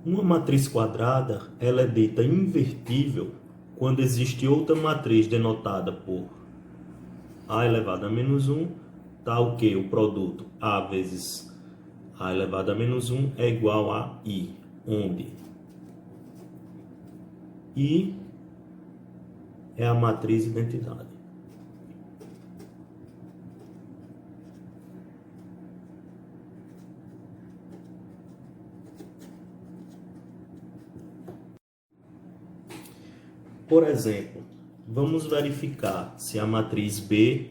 Uma matriz quadrada, ela é dita invertível quando existe outra matriz denotada por a elevado a menos 1, tá o que? O produto a vezes a elevado a menos 1 é igual a i, onde i é a matriz identidade. Por exemplo, vamos verificar se a matriz B,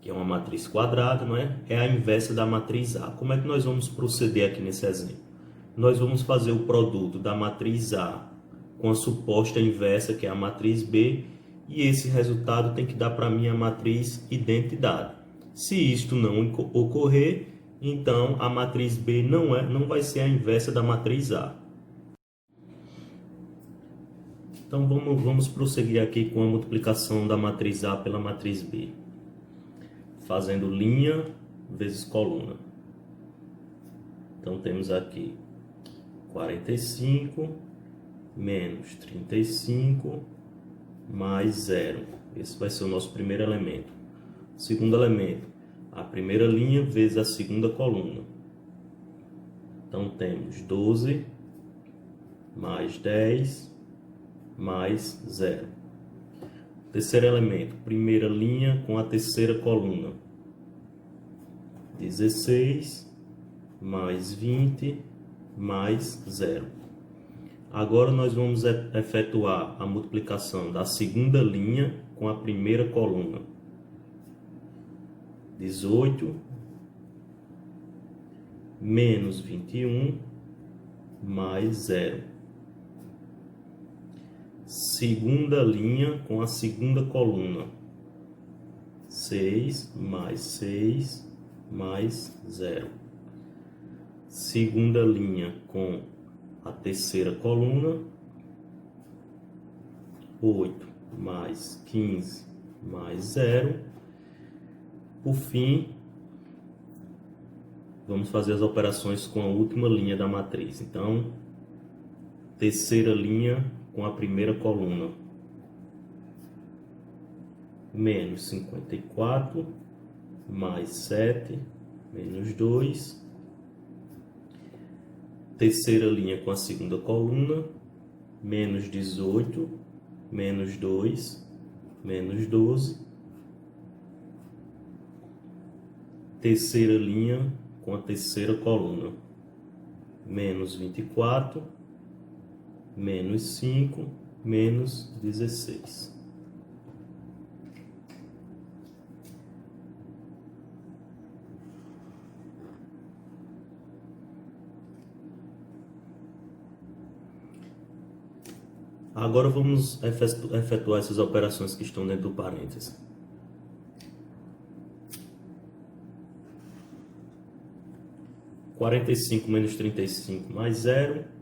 que é uma matriz quadrada, não é? É a inversa da matriz A. Como é que nós vamos proceder aqui nesse exemplo? Nós vamos fazer o produto da matriz A com a suposta inversa, que é a matriz B, e esse resultado tem que dar para mim a matriz identidade. Se isto não ocorrer, então a matriz B não vai ser a inversa da matriz A. Então vamos prosseguir aqui com a multiplicação da matriz A pela matriz B, fazendo linha vezes coluna. Então temos aqui 45 menos 35 mais 0. Esse vai ser o nosso primeiro elemento. Segundo elemento, a primeira linha vezes a segunda coluna. Então temos 12 mais 10 mais 0. Terceiro elemento, primeira linha com a terceira coluna. 16 mais 20 mais 0. Agora nós vamos efetuar a multiplicação da segunda linha com a primeira coluna. 18 menos 21 mais 0. Segunda linha com a segunda coluna. 6 mais 6 mais 0. Segunda linha com a terceira coluna. 8 mais 15 mais 0. Por fim, vamos fazer as operações com a última linha da matriz. Então, terceira linha com a primeira coluna. Menos 54 mais 7 menos 2. Terceira linha com a segunda coluna. Menos 18 menos 2 menos 12. Terceira linha com a terceira coluna. Menos 24 menos 5 menos 16. Agora vamos efetuar essas operações que estão dentro do parêntese. — 45 menos 35 mais 0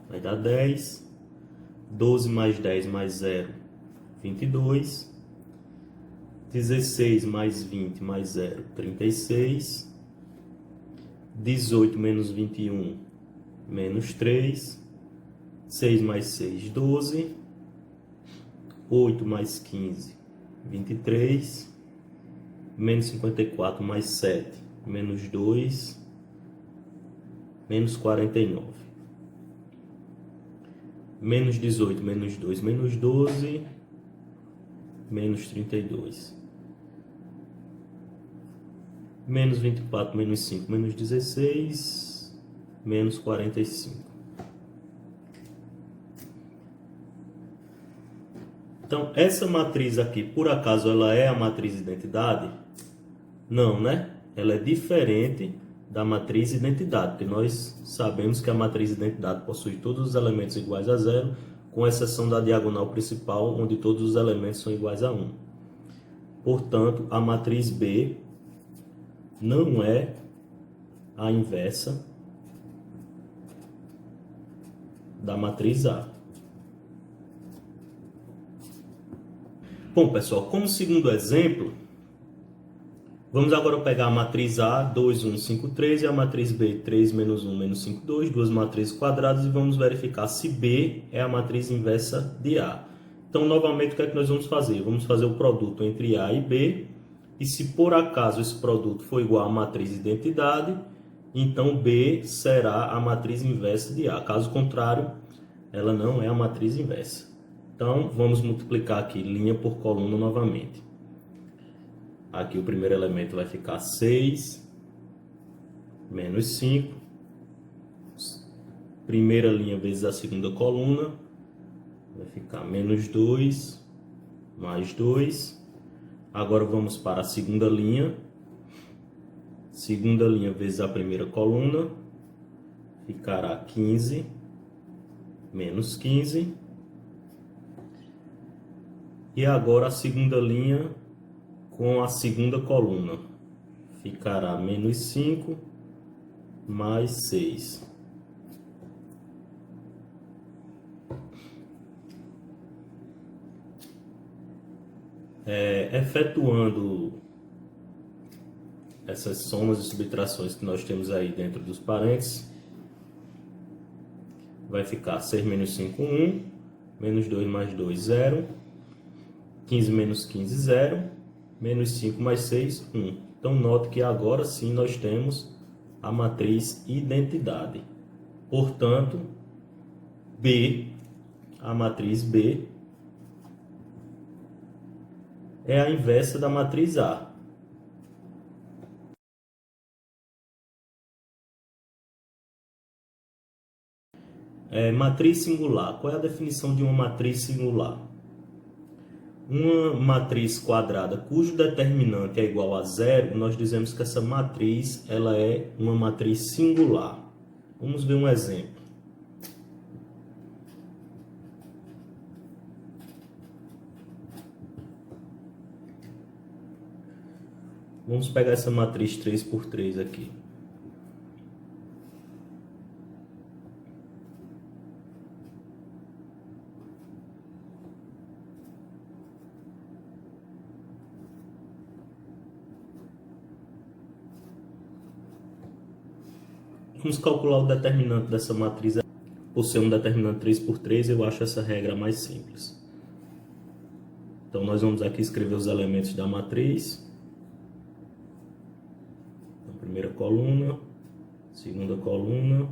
vai dar 10. 12 mais 10 mais 0, 22. 16 mais 20 mais 0, 36. 18 menos 21, menos 3. 6 mais 6, 12. 8 mais 15, 23. Menos 54 mais 7, menos 2. Menos 49. Menos 18, menos 2, menos 12. Menos 32. Menos 24, menos 5, menos 16. Menos 45. Então, essa matriz aqui, por acaso, ela é a matriz identidade? Não, né? Ela é diferente da matriz identidade, porque nós sabemos que a matriz identidade possui todos os elementos iguais a 0, com exceção da diagonal principal, onde todos os elementos são iguais a 1. Portanto, a matriz B não é a inversa da matriz A. Bom, pessoal, como segundo exemplo, Vamos agora pegar a matriz A, 2, 1, 5, 3, e a matriz B, 3, menos 1, menos 5, 2, duas matrizes quadradas, e vamos verificar se B é a matriz inversa de A. Então, novamente, o que é que nós vamos fazer? Vamos fazer o produto entre A e B, e se por acaso esse produto for igual à matriz identidade, então B será a matriz inversa de A. Caso contrário, ela não é a matriz inversa. Então, vamos multiplicar aqui linha por coluna novamente. Aqui o primeiro elemento vai ficar 6 menos 5. Primeira linha vezes a segunda coluna vai ficar menos 2 mais 2. Agora vamos para a segunda linha. Segunda linha vezes a primeira coluna ficará 15 menos 15. E agora a segunda linha com a segunda coluna ficará menos 5 mais 6. Efetuando essas somas e subtrações que nós temos aí dentro dos parênteses, vai ficar 6 menos 5, 1, menos 2 mais 2, 0, 15 menos 15, 0, menos 5 mais 6, 1. Então, note que agora sim nós temos a matriz identidade. Portanto, B, a matriz B, é a inversa da matriz A. Matriz singular. Qual é a definição de uma matriz singular? Uma matriz quadrada cujo determinante é igual a zero, nós dizemos que essa matriz ela é uma matriz singular. Vamos ver um exemplo. Vamos pegar essa matriz 3 por 3 aqui. Vamos calcular o determinante dessa matriz. Por ser um determinante 3 por 3, eu acho essa regra mais simples. Então, nós vamos aqui escrever os elementos da matriz. Então, primeira coluna, segunda coluna,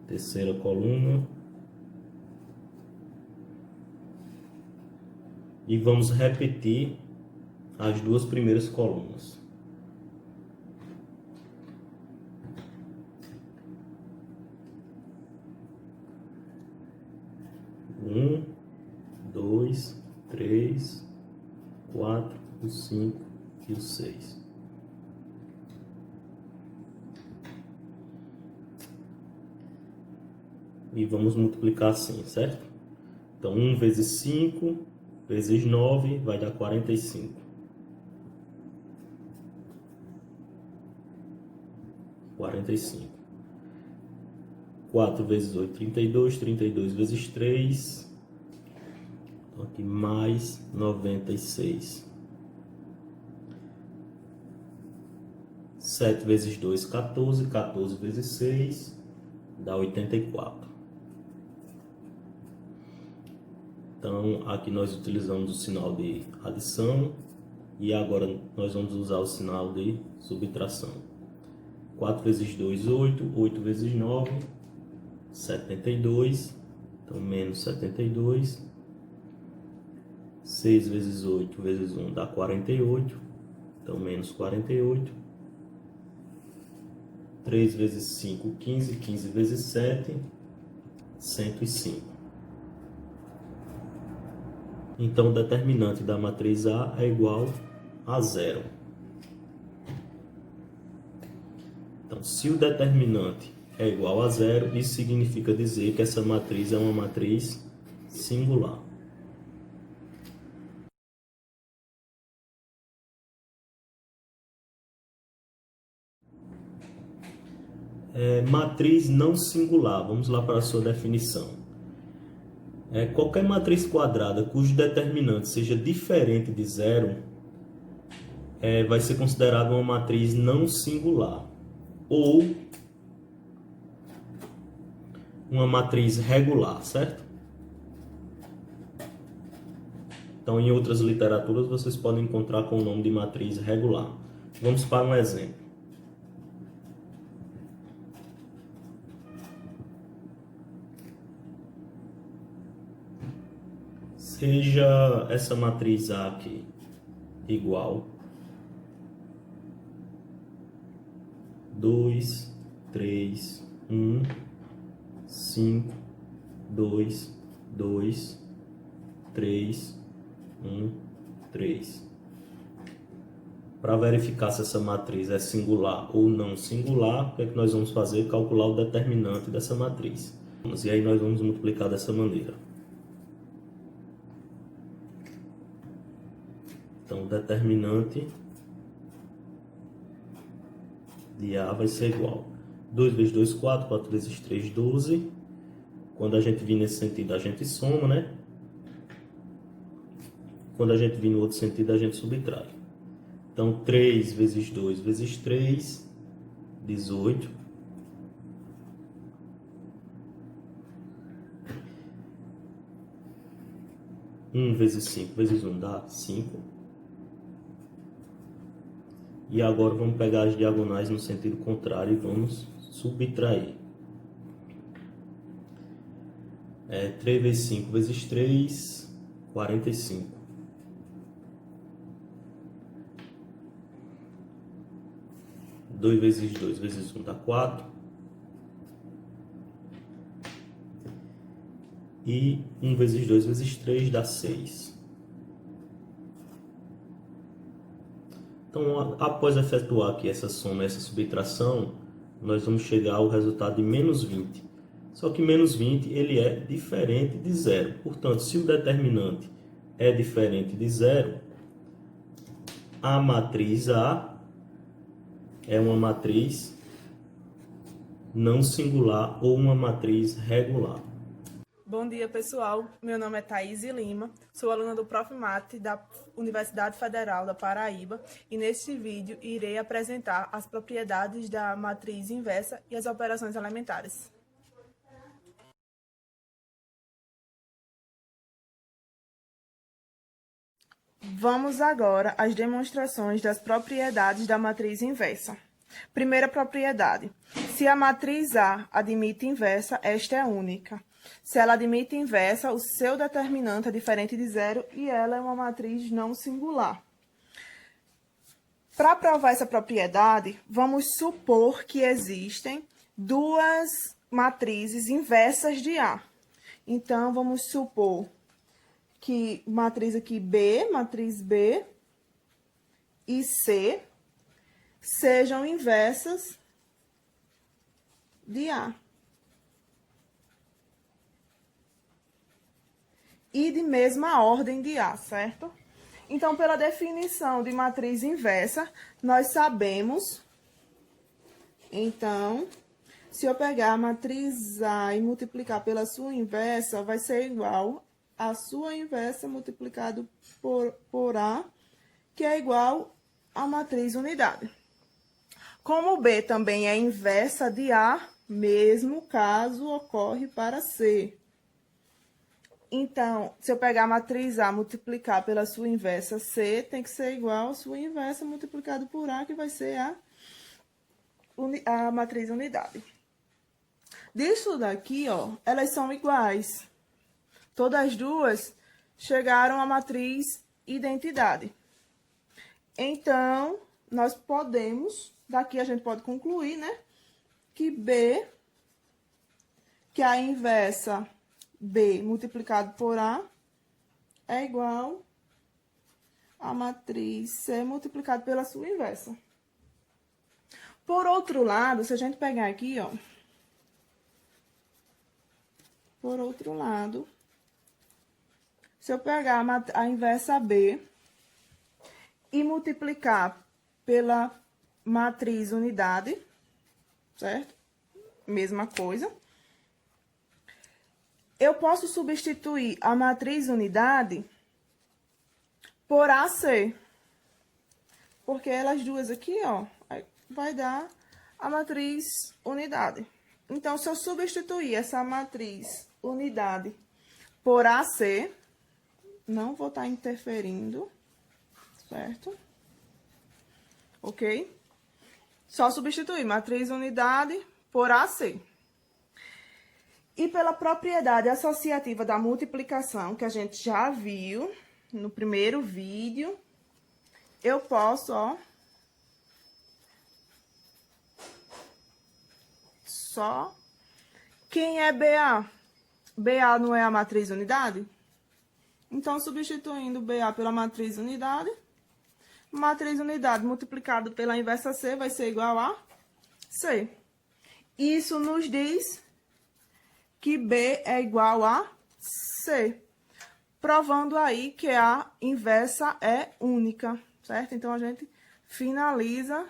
terceira coluna. E vamos repetir as duas primeiras colunas. 1, 2, 3, 4, o 5 e o 6. E vamos multiplicar assim, certo? Então, 1 vezes 5 vezes 9 vai dar 45. 45. 4 vezes 8, 32. 32 vezes 3. Então, aqui mais 96. 7 vezes 2, 14. 14 vezes 6 dá 84. Então, aqui nós utilizamos o sinal de adição e agora nós vamos usar o sinal de subtração. 4 vezes 2, 8. 8 vezes 9, 72. Então, menos 72. 6 vezes 8 vezes 1 dá 48. Então, menos 48. 3 vezes 5, 15. 15 vezes 7, 105. Então, o determinante da matriz A é igual a 0. Então, se o determinante é igual a 0, isso significa dizer que essa matriz é uma matriz singular. Matriz não singular. Vamos lá para a sua definição. Qualquer matriz quadrada cujo determinante seja diferente de 0 vai ser considerada uma matriz não singular ou uma matriz regular, certo? Então, em outras literaturas, vocês podem encontrar com o nome de matriz regular. Vamos para um exemplo. Seja essa matriz A aqui igual 2, 3, 1, 5, 2, 2, 3, 1, 3. Para verificar se essa matriz é singular ou não singular, o que é que nós vamos fazer? Calcular o determinante dessa matriz. E aí nós vamos multiplicar dessa maneira. Então, o determinante de A vai ser igual 2 vezes 2, 4, 4 vezes 3, 12. Quando a gente vir nesse sentido, a gente soma, né? Quando a gente vir no outro sentido, a gente subtrai. Então, 3 vezes 2 vezes 3, 18. Vezes 5 vezes 1 dá 5. E agora vamos pegar as diagonais no sentido contrário e vamos subtrair. 3 vezes 5 vezes 3, 45. Dois vezes 2 vezes 1 dá 4. E 1 vezes 2 vezes 3 dá 6. Então, após efetuar aqui essa soma, essa subtração, nós vamos chegar ao resultado de menos 20. Só que menos 20 ele é diferente de zero. Portanto, se o determinante é diferente de zero, a matriz A é uma matriz não singular ou uma matriz regular. Bom dia, pessoal. Meu nome é Thaís Lima, sou aluna do Prof. Mate da Universidade Federal da Paraíba e neste vídeo irei apresentar as propriedades da matriz inversa e as operações elementares. Vamos agora às demonstrações das propriedades da matriz inversa. Primeira propriedade: se a matriz A admite inversa, esta é única. Se ela admite inversa, o seu determinante é diferente de zero e ela é uma matriz não singular. Para provar essa propriedade, vamos supor que existem duas matrizes inversas de A. Então, vamos supor que matriz aqui matriz B e C sejam inversas de A. E de mesma ordem de A, certo? Então, pela definição de matriz inversa, nós sabemos, então, se eu pegar a matriz A e multiplicar pela sua inversa, vai ser igual a sua inversa multiplicado por A, que é igual a matriz unidade. Como B também é inversa de A, mesmo caso ocorre para C. Então, se eu pegar a matriz A multiplicar pela sua inversa C, tem que ser igual a sua inversa multiplicado por A, que vai ser a matriz unidade. Disso daqui, ó, elas são iguais. Todas as duas chegaram à matriz identidade. Então, nós podemos, daqui a gente pode concluir, né, que B, que é a inversa B multiplicado por A, é igual a matriz C multiplicado pela sua inversa. Por outro lado, se a gente pegar aqui, ó, por outro lado, se eu pegar a inversa B e multiplicar pela matriz unidade, certo? Mesma coisa. Eu posso substituir a matriz unidade por AC. porque elas duas aqui, ó, vai dar a matriz unidade. Então, se eu substituir essa matriz unidade por AC, não vou estar interferindo, certo? Ok? Só substituir matriz unidade por AC. E pela propriedade associativa da multiplicação, que a gente já viu no primeiro vídeo, eu posso, ó, só... Quem é BA? BA não é a matriz unidade? Então, substituindo BA pela matriz unidade multiplicado pela inversa C vai ser igual a C. Isso nos diz que B é igual a C, provando aí que a inversa é única, certo? Então, a gente finaliza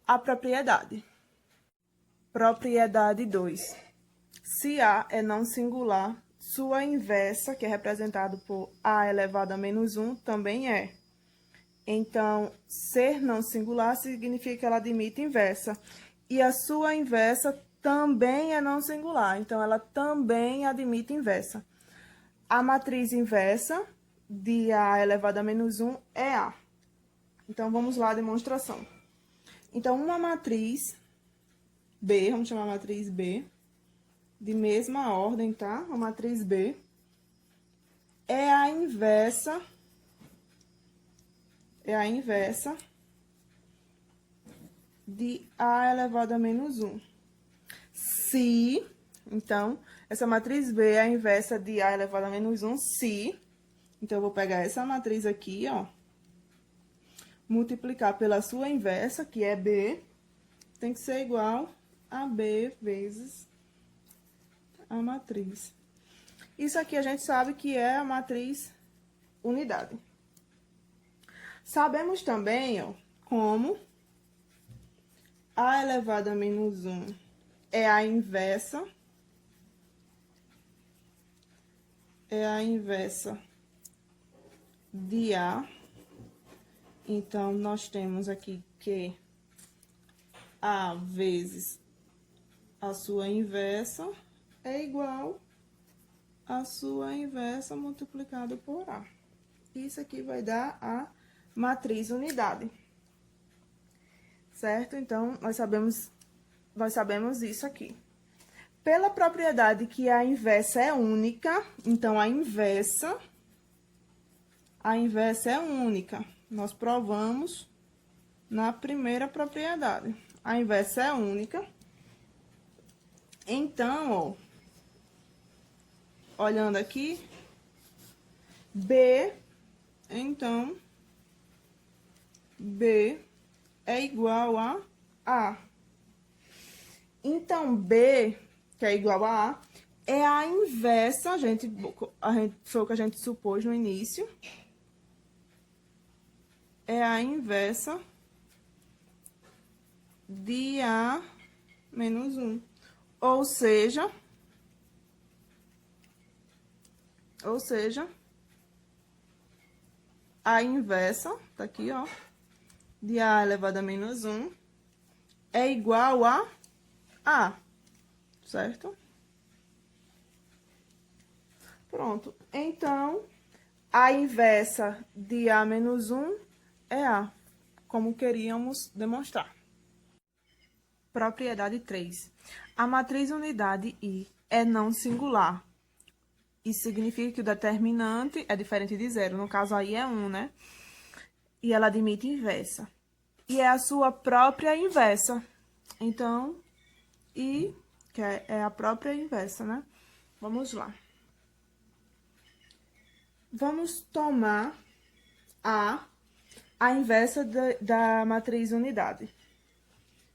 a propriedade. Propriedade 2. Se A é não singular, sua inversa, que é representado por A elevado a menos 1, também é. Então, ser não singular significa que ela admite inversa. E a sua inversa também é não singular, então ela também admite inversa. A matriz inversa de A elevado a menos 1 é A. Então, vamos lá a demonstração. Então, uma matriz B, vamos chamar a matriz B, de mesma ordem, tá? A matriz B é a inversa de A elevado a menos 1. Se, então, essa matriz B é a inversa de A elevado a menos 1, se, então, eu vou pegar essa matriz aqui, ó, multiplicar pela sua inversa, que é B, tem que ser igual a B vezes a matriz. Isso aqui a gente sabe que é a matriz unidade. Sabemos também, ó, como A elevado a menos 1 é a inversa de A. Então, nós temos aqui que A vezes a sua inversa é igual a sua inversa multiplicado por A. Isso aqui vai dar a matriz unidade. Certo? Então, nós sabemos isso aqui. Pela propriedade que a inversa é única, então, a inversa é única. Nós provamos na primeira propriedade. A inversa é única. Então, ó, olhando aqui, B, então, B é igual a A. Então, B, que é igual a A, é a inversa, foi o que a gente supôs no início, é a inversa de A menos 1. Ou seja, a inversa, tá aqui, ó, de A elevado a menos 1 é igual a A, certo? Pronto. Então, a inversa de A menos 1 é A, como queríamos demonstrar. Propriedade 3. A matriz unidade I é não singular. Isso significa que o determinante é diferente de zero. No caso, aí é 1, né? E ela admite inversa. E é a sua própria inversa. Então, I, que é a própria inversa, né? Vamos lá. Vamos tomar a inversa da matriz unidade.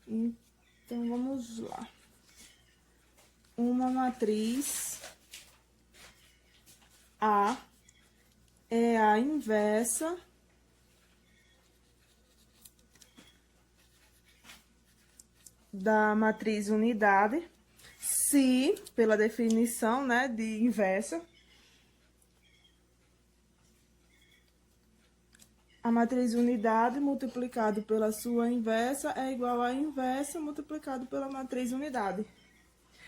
Então, vamos lá. Uma matriz A é a inversa da matriz unidade, se, pela definição, né, de inversa, A matriz unidade multiplicado pela sua inversa é igual a inversa multiplicado pela matriz unidade.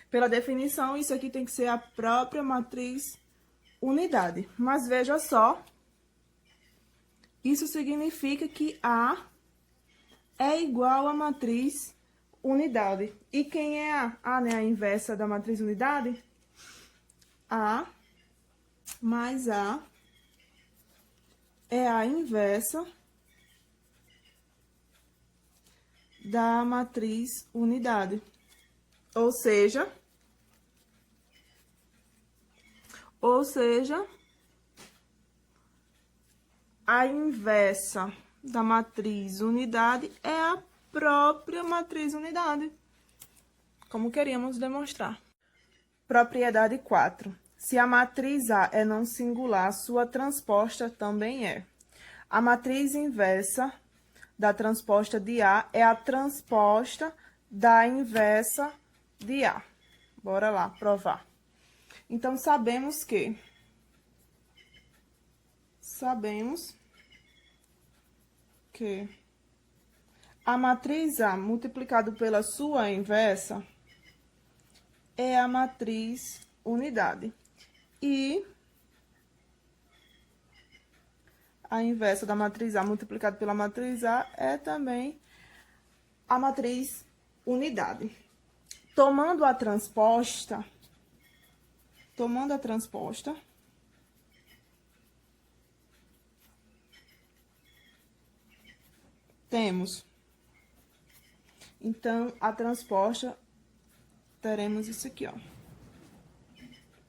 Pela definição, isso aqui tem que ser a própria matriz unidade. Mas veja só, isso significa que A é igual à matriz unidade. E quem é A? A, né? A inversa da matriz unidade? A mais A é a inversa da matriz unidade. Ou seja, a inversa da matriz unidade é a própria matriz unidade, como queríamos demonstrar. Propriedade 4. Se a matriz A é não singular, sua transposta também é. A matriz inversa da transposta de A é a transposta da inversa de A. Bora lá, provar. Então, sabemos que a matriz A multiplicado pela sua inversa é a matriz unidade. E a inversa da matriz A multiplicado pela matriz A é também a matriz unidade. Tomando a transposta, temos. Então, a transposta, teremos isso aqui, ó.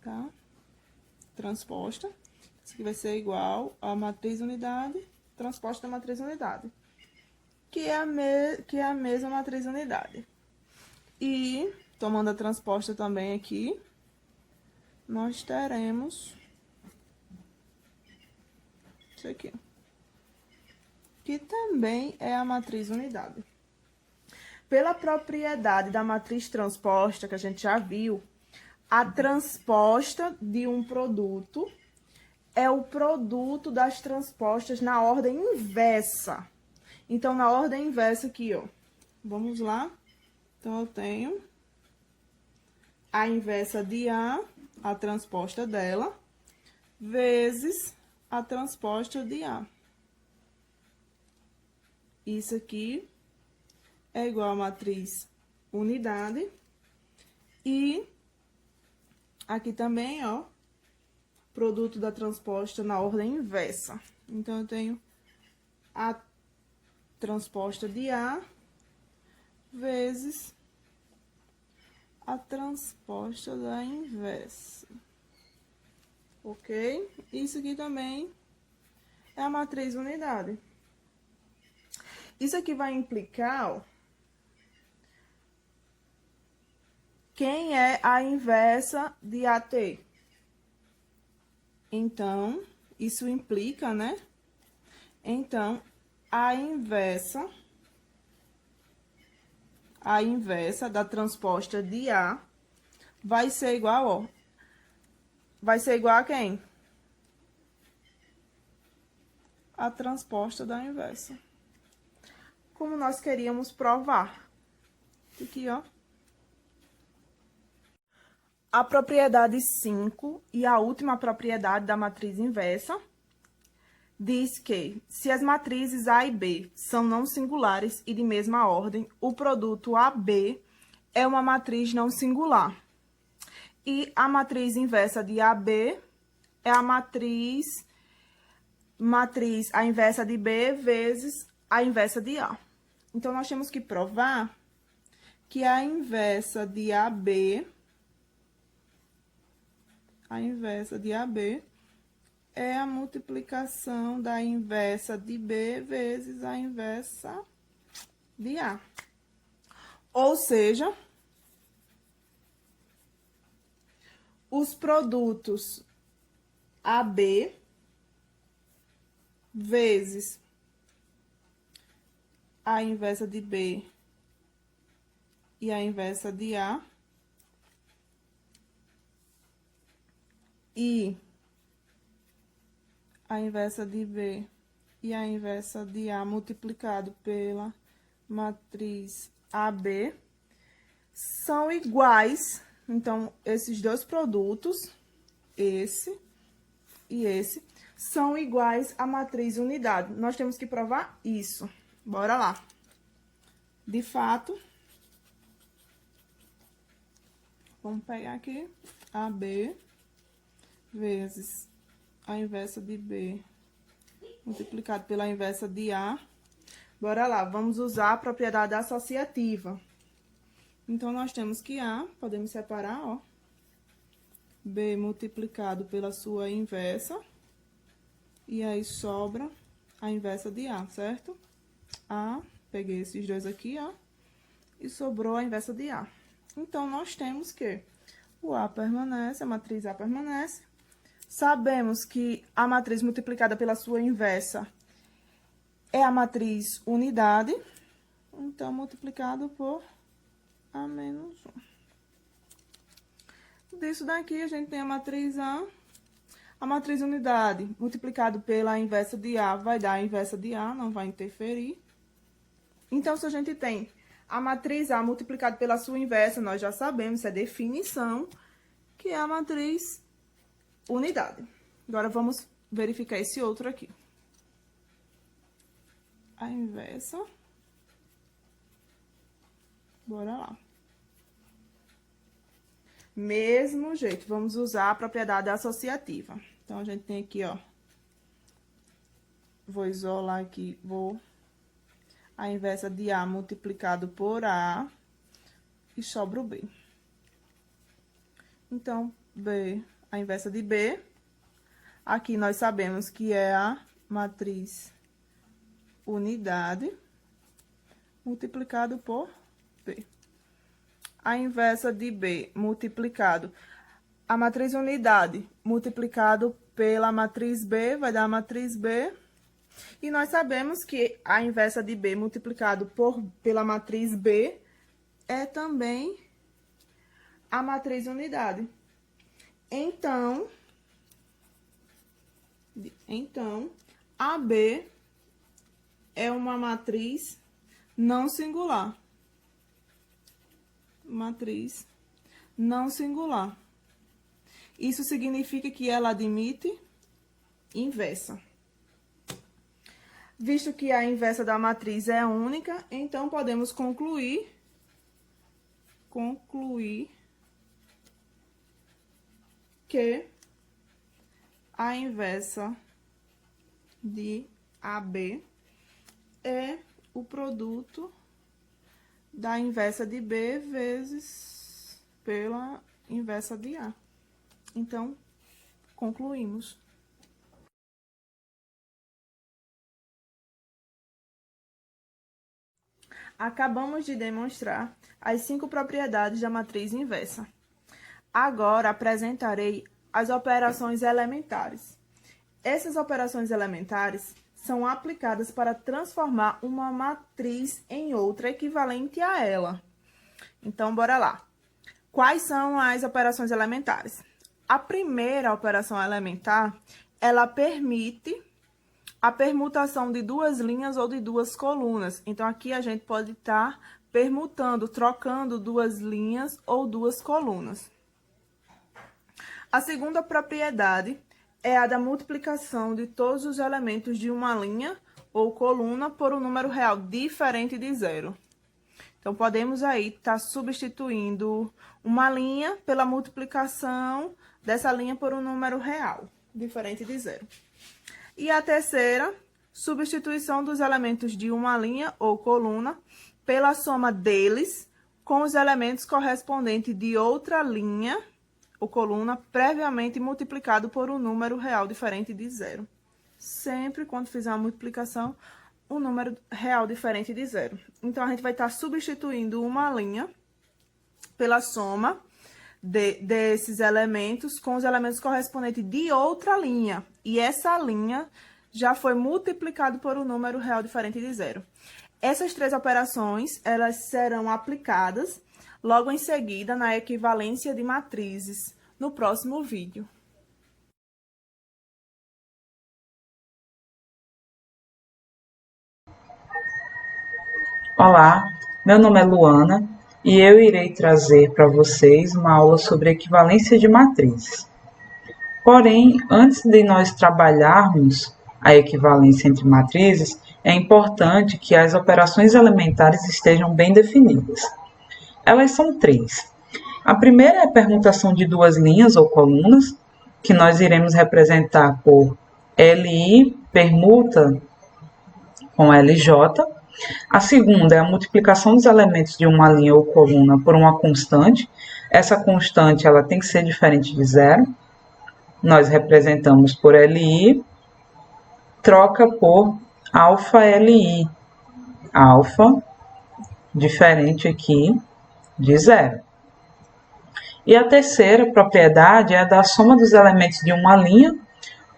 Tá? Transposta. Isso aqui vai ser igual a matriz unidade, transposta da matriz unidade. Que é a mesma matriz unidade. E, tomando a transposta também aqui, nós teremos isso aqui, que também é a matriz unidade. Pela propriedade da matriz transposta, que a gente já viu, a transposta de um produto é o produto das transpostas na ordem inversa. Então, na ordem inversa aqui, ó, vamos lá. Então, eu tenho a inversa de a transposta dela, vezes a transposta de A. Isso aqui é igual a matriz unidade. E aqui também, ó, produto da transposta na ordem inversa. Então, eu tenho a transposta de A vezes a transposta da inversa. Ok? Isso aqui também é a matriz unidade. Isso aqui vai implicar, ó, quem é a inversa de AT. Então, isso implica, né? Então, a inversa da transposta de A vai ser igual, ó, vai ser igual a quem? A transposta da inversa. Como nós queríamos provar. Aqui, ó. A propriedade 5 e a última propriedade da matriz inversa diz que, se as matrizes A e B são não singulares e de mesma ordem, o produto AB é uma matriz não singular. E a matriz inversa de AB é a matriz a inversa de B vezes a inversa de A. Então, nós temos que provar que a inversa de AB é a multiplicação da inversa de B vezes a inversa de A. Ou seja, os produtos AB vezes a inversa de B e a inversa de A e a inversa de B e a inversa de A multiplicado pela matriz AB são iguais. Então, esses dois produtos, esse e esse, são iguais à matriz unidade. Nós temos que provar isso. Bora lá. De fato, vamos pegar aqui AB vezes a inversa de B multiplicado pela inversa de A. Bora lá, vamos usar a propriedade associativa. Então, nós temos que A, podemos separar, ó, B multiplicado pela sua inversa, e aí sobra a inversa de A, certo? A, peguei esses dois aqui, ó, e sobrou a inversa de A. Então, nós temos que o A permanece, a matriz A permanece. Sabemos que a matriz multiplicada pela sua inversa é a matriz unidade. Então, multiplicado por A menos 1. Disso daqui, a gente tem a matriz A. A matriz unidade multiplicado pela inversa de A vai dar a inversa de A, não vai interferir. Então, se a gente tem a matriz A multiplicado pela sua inversa, nós já sabemos, isso é definição, que é a matriz unidade. Agora, vamos verificar esse outro aqui. A inversa. Bora lá. Mesmo jeito, vamos usar a propriedade associativa. Então, a gente tem aqui, ó. Vou isolar aqui, a inversa de A multiplicado por A e sobra o B. Então, B, a inversa de B. Aqui nós sabemos que é a matriz unidade multiplicado por B. A inversa de B multiplicado, a matriz unidade multiplicado pela matriz B vai dar a matriz B. E nós sabemos que a inversa de B multiplicado pela matriz B é também a matriz unidade. Então, AB é uma matriz não singular. Matriz não singular. Isso significa que ela admite inversa. Visto que a inversa da matriz é única, então podemos concluir que a inversa de AB é o produto da inversa de B vezes pela inversa de A. Então, concluímos. Acabamos de demonstrar as 5 propriedades da matriz inversa. Agora, apresentarei as operações elementares. Essas operações elementares são aplicadas para transformar uma matriz em outra equivalente a ela. Então, bora lá. Quais são as operações elementares? A primeira operação elementar, ela permite a permutação de duas linhas ou de duas colunas. Então, aqui a gente pode estar permutando, trocando duas linhas ou duas colunas. A segunda propriedade é a da multiplicação de todos os elementos de uma linha ou coluna por um número real diferente de zero. Então, podemos aí estar substituindo uma linha pela multiplicação dessa linha por um número real diferente de zero. E a terceira, substituição dos elementos de uma linha ou coluna pela soma deles com os elementos correspondentes de outra linha ou coluna previamente multiplicado por um número real diferente de zero. Sempre quando fizer uma multiplicação, um número real diferente de zero. Então, a gente vai estar substituindo uma linha pela soma desses elementos com os elementos correspondentes de outra linha. E essa linha já foi multiplicado por um número real diferente de zero. Essas 3 operações, elas serão aplicadas logo em seguida na equivalência de matrizes, no próximo vídeo. Olá, meu nome é Luana e eu irei trazer para vocês uma aula sobre equivalência de matrizes. Porém, antes de nós trabalharmos a equivalência entre matrizes, é importante que as operações elementares estejam bem definidas. Elas são três. A primeira é a permutação de duas linhas ou colunas, que nós iremos representar por LI permuta com LJ. A segunda é a multiplicação dos elementos de uma linha ou coluna por uma constante. Essa constante ela tem que ser diferente de zero. Nós representamos por LI, troca por alfa LI. Alfa, diferente aqui de zero. E a terceira propriedade é a da soma dos elementos de uma linha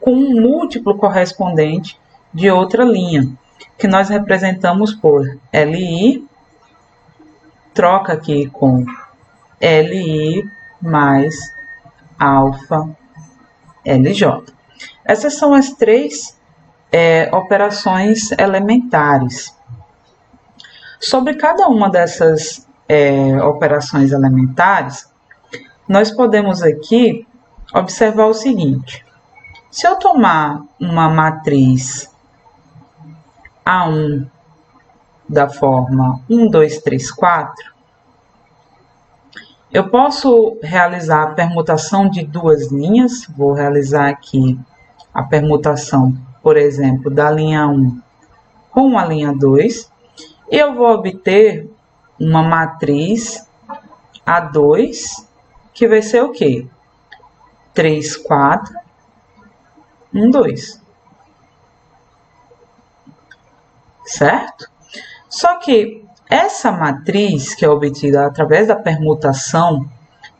com um múltiplo correspondente de outra linha, que nós representamos por LI, troca aqui com LI mais alfa LJ. Essas são as três operações elementares. Sobre cada uma dessas operações elementares, nós podemos aqui observar o seguinte. Se eu tomar uma matriz A1 da forma 1, 2, 3, 4, eu posso realizar a permutação de duas linhas. Vou realizar aqui a permutação, por exemplo, da linha 1 com a linha 2. E eu vou obter uma matriz A2, que vai ser o quê? 3, 4, 1, 2. Certo? Só que essa matriz, que é obtida através da permutação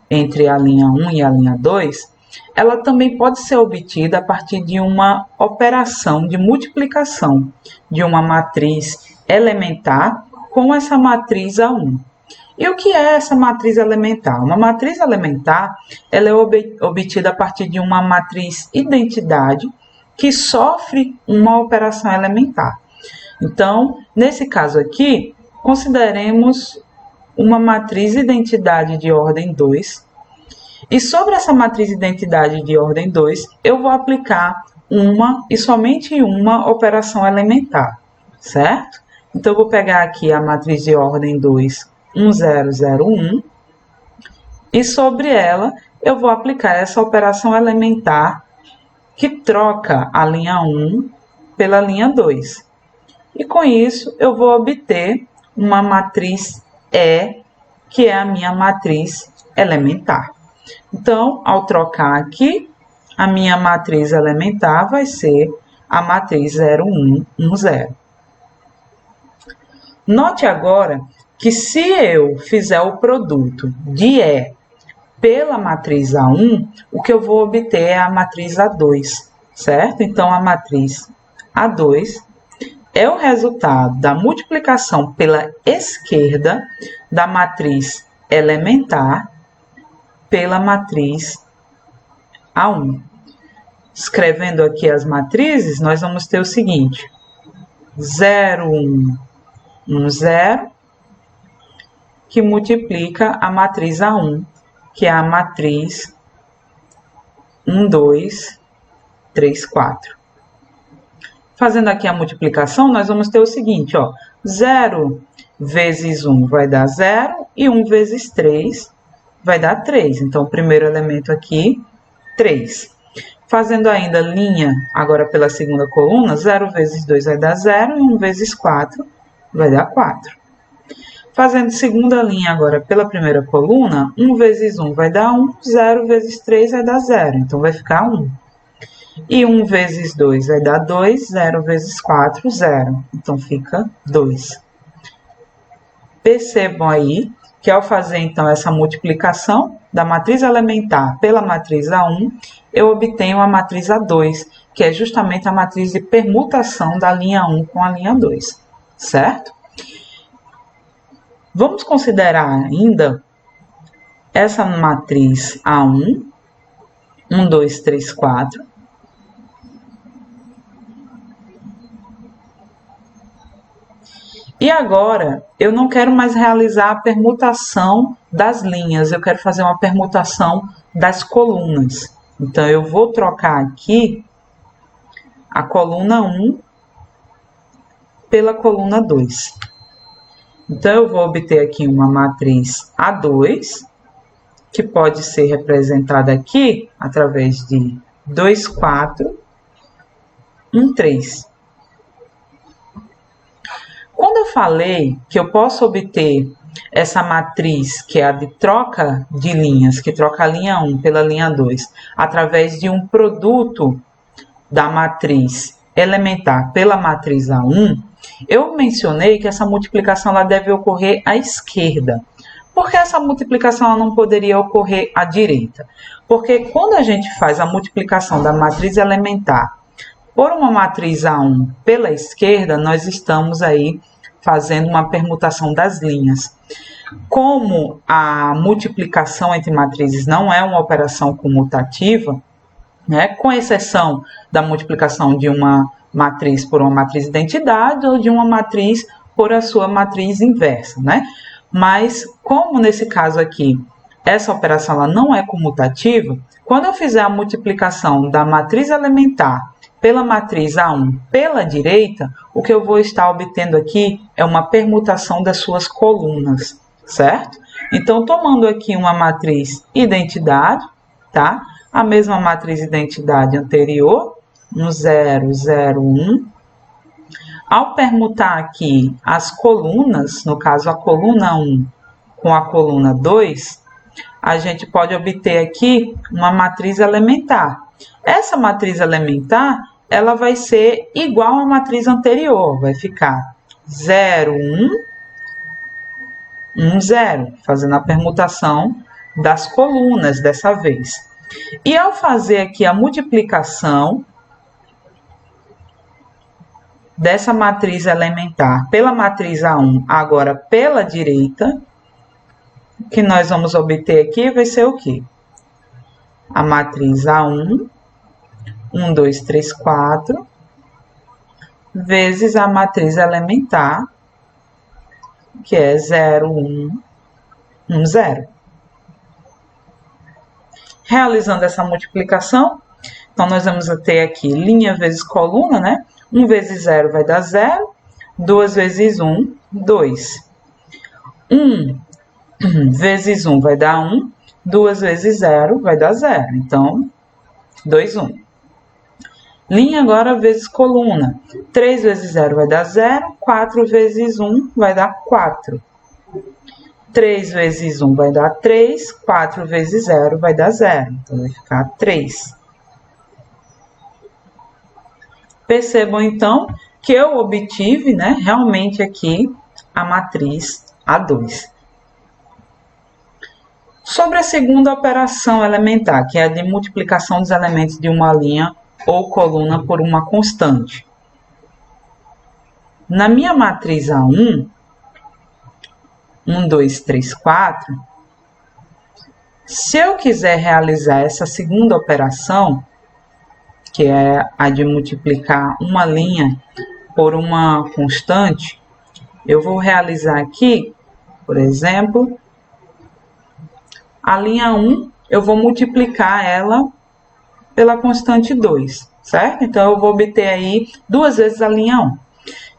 entre a linha 1 e a linha 2, ela também pode ser obtida a partir de uma operação de multiplicação de uma matriz elementar com essa matriz A1. E o que é essa matriz elementar? Uma matriz elementar ela é obtida a partir de uma matriz identidade que sofre uma operação elementar. Então, nesse caso aqui, consideremos uma matriz identidade de ordem 2. E sobre essa matriz identidade de ordem 2, eu vou aplicar uma e somente uma operação elementar, certo? Então, eu vou pegar aqui a matriz de ordem 2, 1, 0, 0, 1, e sobre ela eu vou aplicar essa operação elementar que troca a linha 1 pela linha 2. E com isso eu vou obter uma matriz E, que é a minha matriz elementar. Então, ao trocar aqui, a minha matriz elementar vai ser a matriz 0, 1, 1, 0. Note agora que se eu fizer o produto de E pela matriz A1, o que eu vou obter é a matriz A2, certo? Então, a matriz A2 é o resultado da multiplicação pela esquerda da matriz elementar pela matriz A1. Escrevendo aqui as matrizes, nós vamos ter o seguinte: 0, 1, 1, 0, que multiplica a matriz A1, que é a matriz 1, 2, 3, 4. Fazendo aqui a multiplicação, nós vamos ter o seguinte, ó, 0 vezes 1 vai dar 0 e 1 vezes 3 vai dar 3. Então, o primeiro elemento aqui, 3. Fazendo ainda linha agora pela segunda coluna, 0 vezes 2 vai dar 0 e 1 vezes 4 vai dar 4. Fazendo segunda linha agora pela primeira coluna, 1 vezes 1 vai dar 1, 0 vezes 3 vai dar 0, então vai ficar 1. E 1 vezes 2 vai dar 2, 0 vezes 4, 0. Então, fica 2. Percebam aí que ao fazer, então, essa multiplicação da matriz elementar pela matriz A1, eu obtenho a matriz A2, que é justamente a matriz de permutação da linha 1 com a linha 2, certo? Vamos considerar ainda essa matriz A1, 1, 2, 3, 4, E agora, eu não quero mais realizar a permutação das linhas, eu quero fazer uma permutação das colunas. Então, eu vou trocar aqui a coluna 1 pela coluna 2. Então, eu vou obter aqui uma matriz A2, que pode ser representada aqui através de 2, 4, 1, 3. Quando eu falei que eu posso obter essa matriz, que é a de troca de linhas, que troca a linha 1 pela linha 2, através de um produto da matriz elementar pela matriz A1, eu mencionei que essa multiplicação ela deve ocorrer à esquerda. Por que essa multiplicação ela não poderia ocorrer à direita? Porque quando a gente faz a multiplicação da matriz elementar por uma matriz A1 pela esquerda, nós estamos aí fazendo uma permutação das linhas. Como a multiplicação entre matrizes não é uma operação comutativa, né, com exceção da multiplicação de uma matriz por uma matriz identidade ou de uma matriz por a sua matriz inversa, né? Mas, como nesse caso aqui, essa operação ela não é comutativa, quando eu fizer a multiplicação da matriz elementar pela matriz A1 pela direita, o que eu vou estar obtendo aqui é uma permutação das suas colunas, certo? Então, tomando aqui uma matriz identidade, tá? A mesma matriz identidade anterior, no 0, 0, 1. Ao permutar aqui as colunas, no caso a coluna 1 com a coluna 2, a gente pode obter aqui uma matriz elementar. Essa matriz elementar, ela vai ser igual à matriz anterior, vai ficar 0, 1, 1, 0, fazendo a permutação das colunas dessa vez. E ao fazer aqui a multiplicação dessa matriz elementar pela matriz A1, agora pela direita, o que nós vamos obter aqui vai ser o quê? A matriz A1, 1, 2, 3, 4, vezes a matriz elementar, que é 0, 1, 1, 0. Realizando essa multiplicação, então nós vamos ter aqui linha vezes coluna, né? 1 vezes 0 vai dar 0, 2 vezes 1, 2. 1 vezes 1 vai dar 1, 2 vezes 0 vai dar 0. Então, 2, 1. Linha agora vezes coluna. 3 vezes 0 vai dar 0, 4 vezes 1 vai dar 4. 3 vezes 1 vai dar 3, 4 vezes 0 vai dar 0. Então, vai ficar 3. Percebam, então, que eu obtive, né, realmente aqui a matriz A2. Sobre a segunda operação elementar, que é a de multiplicação dos elementos de uma linha ou coluna por uma constante. Na minha matriz A1, 1, 2, 3, 4, se eu quiser realizar essa segunda operação, que é a de multiplicar uma linha por uma constante, eu vou realizar aqui, por exemplo, a linha 1, eu vou multiplicar ela pela constante 2, certo? Então, eu vou obter aí 2 vezes a linha 1.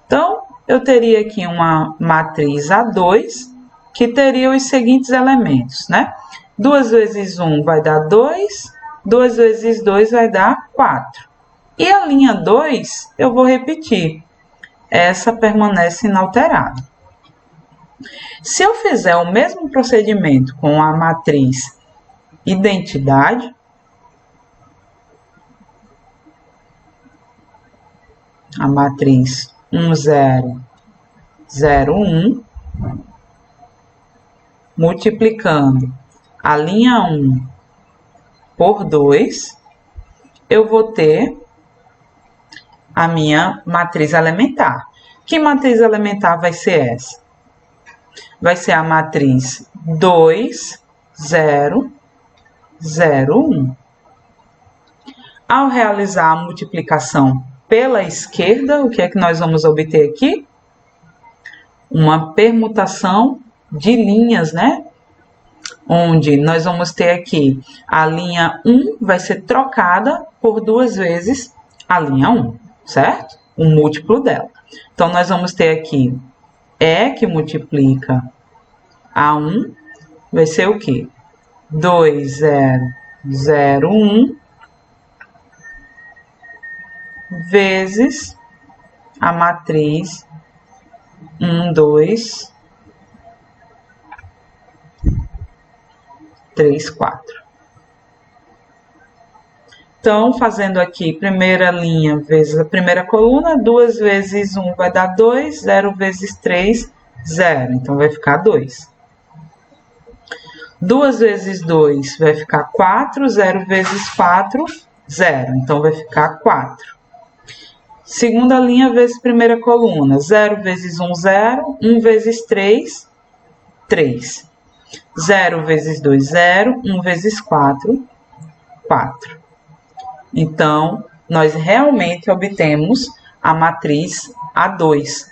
Então, eu teria aqui uma matriz A2, que teria os seguintes elementos, né? 2 vezes 1 vai dar 2, 2 vezes 2 vai dar 4. E a linha 2, eu vou repetir. Essa permanece inalterada. Se eu fizer o mesmo procedimento com a matriz identidade, a matriz 1, 0, 0, 1, multiplicando a linha 1 por 2, eu vou ter a minha matriz elementar. Que matriz elementar vai ser essa? Vai ser a matriz 2, 0, 0, 1. Ao realizar a multiplicação pela esquerda, o que é que nós vamos obter aqui? uma permutação de linhas, né? Onde nós vamos ter aqui a linha 1 vai ser trocada por 2 vezes a linha 1, certo? O múltiplo dela. Então, nós vamos ter aqui E que multiplica a 1, vai ser o quê? 2, 0, 0, 1, vezes a matriz 1, 2, 3, 4. Então, fazendo aqui, primeira linha vezes a primeira coluna, 2 vezes 1 vai dar 2, 0 vezes 3, 0. Então, vai ficar 2. 2 vezes 2 vai ficar 4, 0 vezes 4, 0. Então, vai ficar 4. Segunda linha vezes primeira coluna, 0 vezes 1, 0, 1 vezes 3, 3. 0 vezes 2, 0, 1 vezes 4, 4. Então, nós realmente obtemos a matriz A2.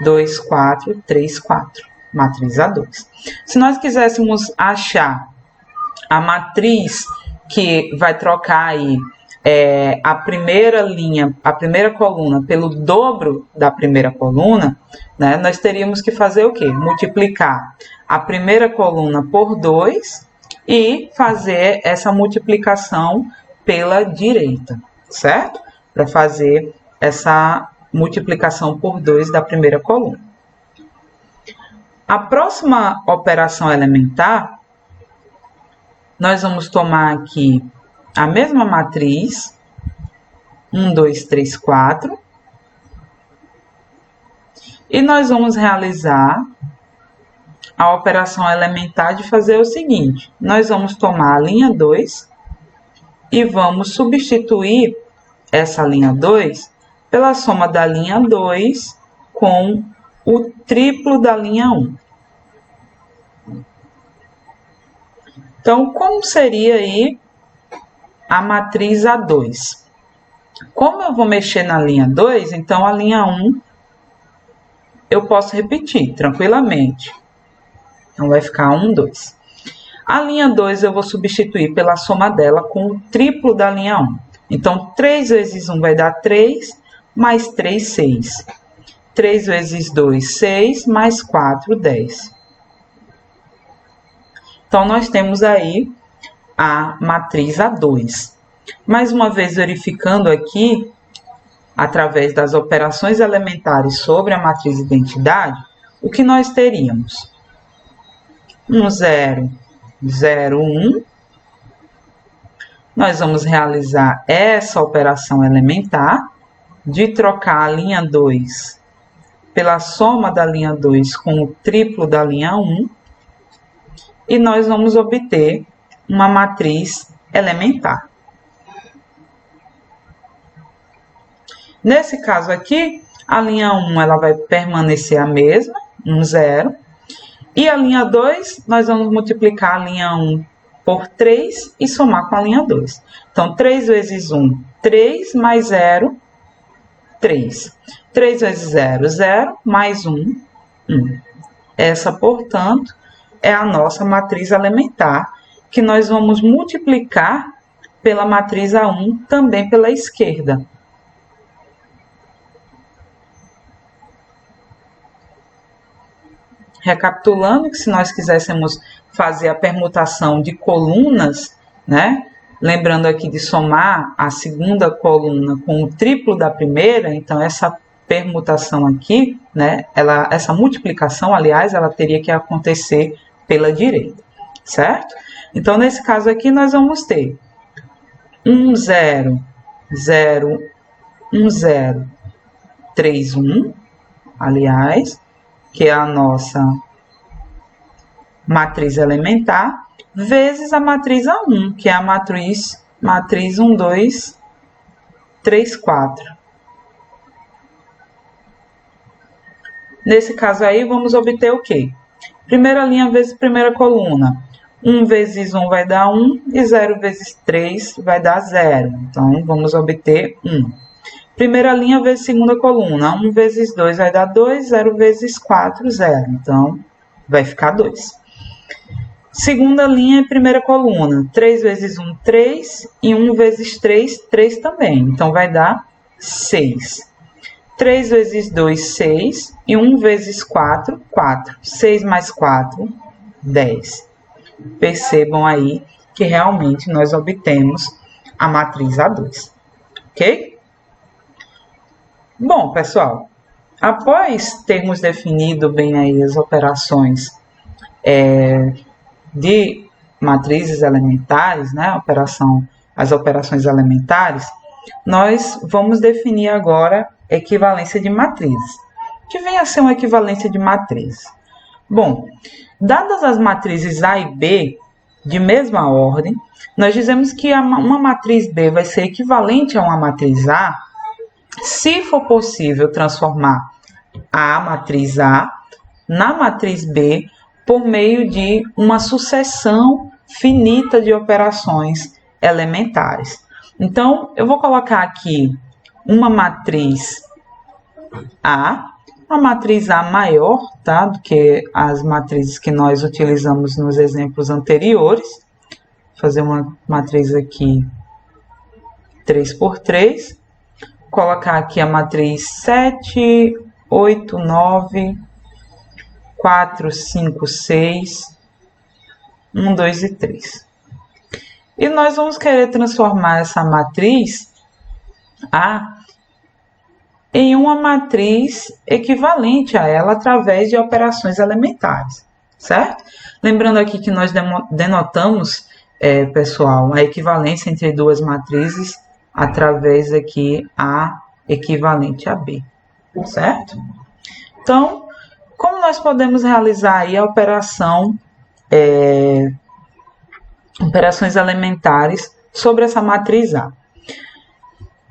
2, 4, 3, 4. Matriz A2. Se nós quiséssemos achar a matriz que vai trocar aí a primeira linha, a primeira coluna pelo dobro da primeira coluna, né, nós teríamos que fazer o quê? Multiplicar a primeira coluna por 2 e fazer essa multiplicação pela direita, certo? Para fazer essa multiplicação por 2 da primeira coluna. A próxima operação elementar, nós vamos tomar aqui a mesma matriz, 1, 2, 3, 4, e nós vamos realizar a operação elementar de fazer o seguinte, nós vamos tomar a linha 2 e vamos substituir essa linha 2 pela soma da linha 2 com o triplo da linha 1. Então, como seria aí a matriz A2? Como eu vou mexer na linha 2, então a linha 1 eu posso repetir tranquilamente. Então, vai ficar 1, 2. A linha 2 eu vou substituir pela soma dela com o triplo da linha 1. Então, 3 vezes 1 vai dar 3, mais 3, 6. 3 vezes 2, 6, mais 4, 10. Então, nós temos aí a matriz A2. Mais uma vez, verificando aqui, através das operações elementares sobre a matriz identidade, o que nós teríamos? 1, 0, 0, 1. Nós vamos realizar essa operação elementar de trocar a linha 2 pela soma da linha 2 com o triplo da linha 1. E nós vamos obter uma matriz elementar. Nesse caso aqui, a linha 1 ela vai permanecer a mesma, 1, 0. E a linha 2, nós vamos multiplicar a linha 1 por 3 e somar com a linha 2. Então, 3 vezes 1, 3, mais 0, 3. 3 vezes 0, 0, mais 1, 1. Essa, portanto, é a nossa matriz elementar, que nós vamos multiplicar pela matriz A1 também pela esquerda. Recapitulando que se nós quiséssemos fazer a permutação de colunas, né? Lembrando aqui de somar a segunda coluna com o triplo da primeira, então essa permutação aqui, né? Essa multiplicação, aliás, ela teria que acontecer pela direita, certo? Então, nesse caso aqui, nós vamos ter 1, 0, 0, 1, 0, 3, 1, aliás, que é a nossa matriz elementar, vezes a matriz A1, que é a matriz 1, 2, 3, 4. Nesse caso aí, vamos obter o quê? Primeira linha vezes primeira coluna. 1 vezes 1 vai dar 1 e 0 vezes 3 vai dar 0. Então, vamos obter 1. Primeira linha vezes segunda coluna. 1 vezes 2 vai dar 2, 0 vezes 4, 0. Então, vai ficar 2. Segunda linha e primeira coluna. 3 vezes 1, 3. E 1 vezes 3, 3 também. Então, vai dar 6. 3 vezes 2, 6. E 1 vezes 4, 4. 6 mais 4, 10. Percebam aí que realmente nós obtemos a matriz A2. Ok? Bom, pessoal, após termos definido bem aí as operações de matrizes elementares, né, as operações elementares, nós vamos definir agora equivalência de matrizes. O que vem a ser uma equivalência de matrizes? Bom, dadas as matrizes A e B de mesma ordem, nós dizemos que uma matriz B vai ser equivalente a uma matriz A se for possível transformar a matriz A na matriz B por meio de uma sucessão finita de operações elementares. Então, eu vou colocar aqui uma matriz A, uma matriz A maior, tá, do que as matrizes que nós utilizamos nos exemplos anteriores. Vou fazer uma matriz aqui 3 por 3. Colocar aqui a matriz 7, 8, 9, 4, 5, 6, 1, 2 e 3. E nós vamos querer transformar essa matriz A em uma matriz equivalente a ela através de operações elementares, certo? Lembrando aqui que nós denotamos, pessoal, a equivalência entre duas matrizes através aqui A equivalente a B, certo? Então, como nós podemos realizar aí a operações elementares sobre essa matriz A?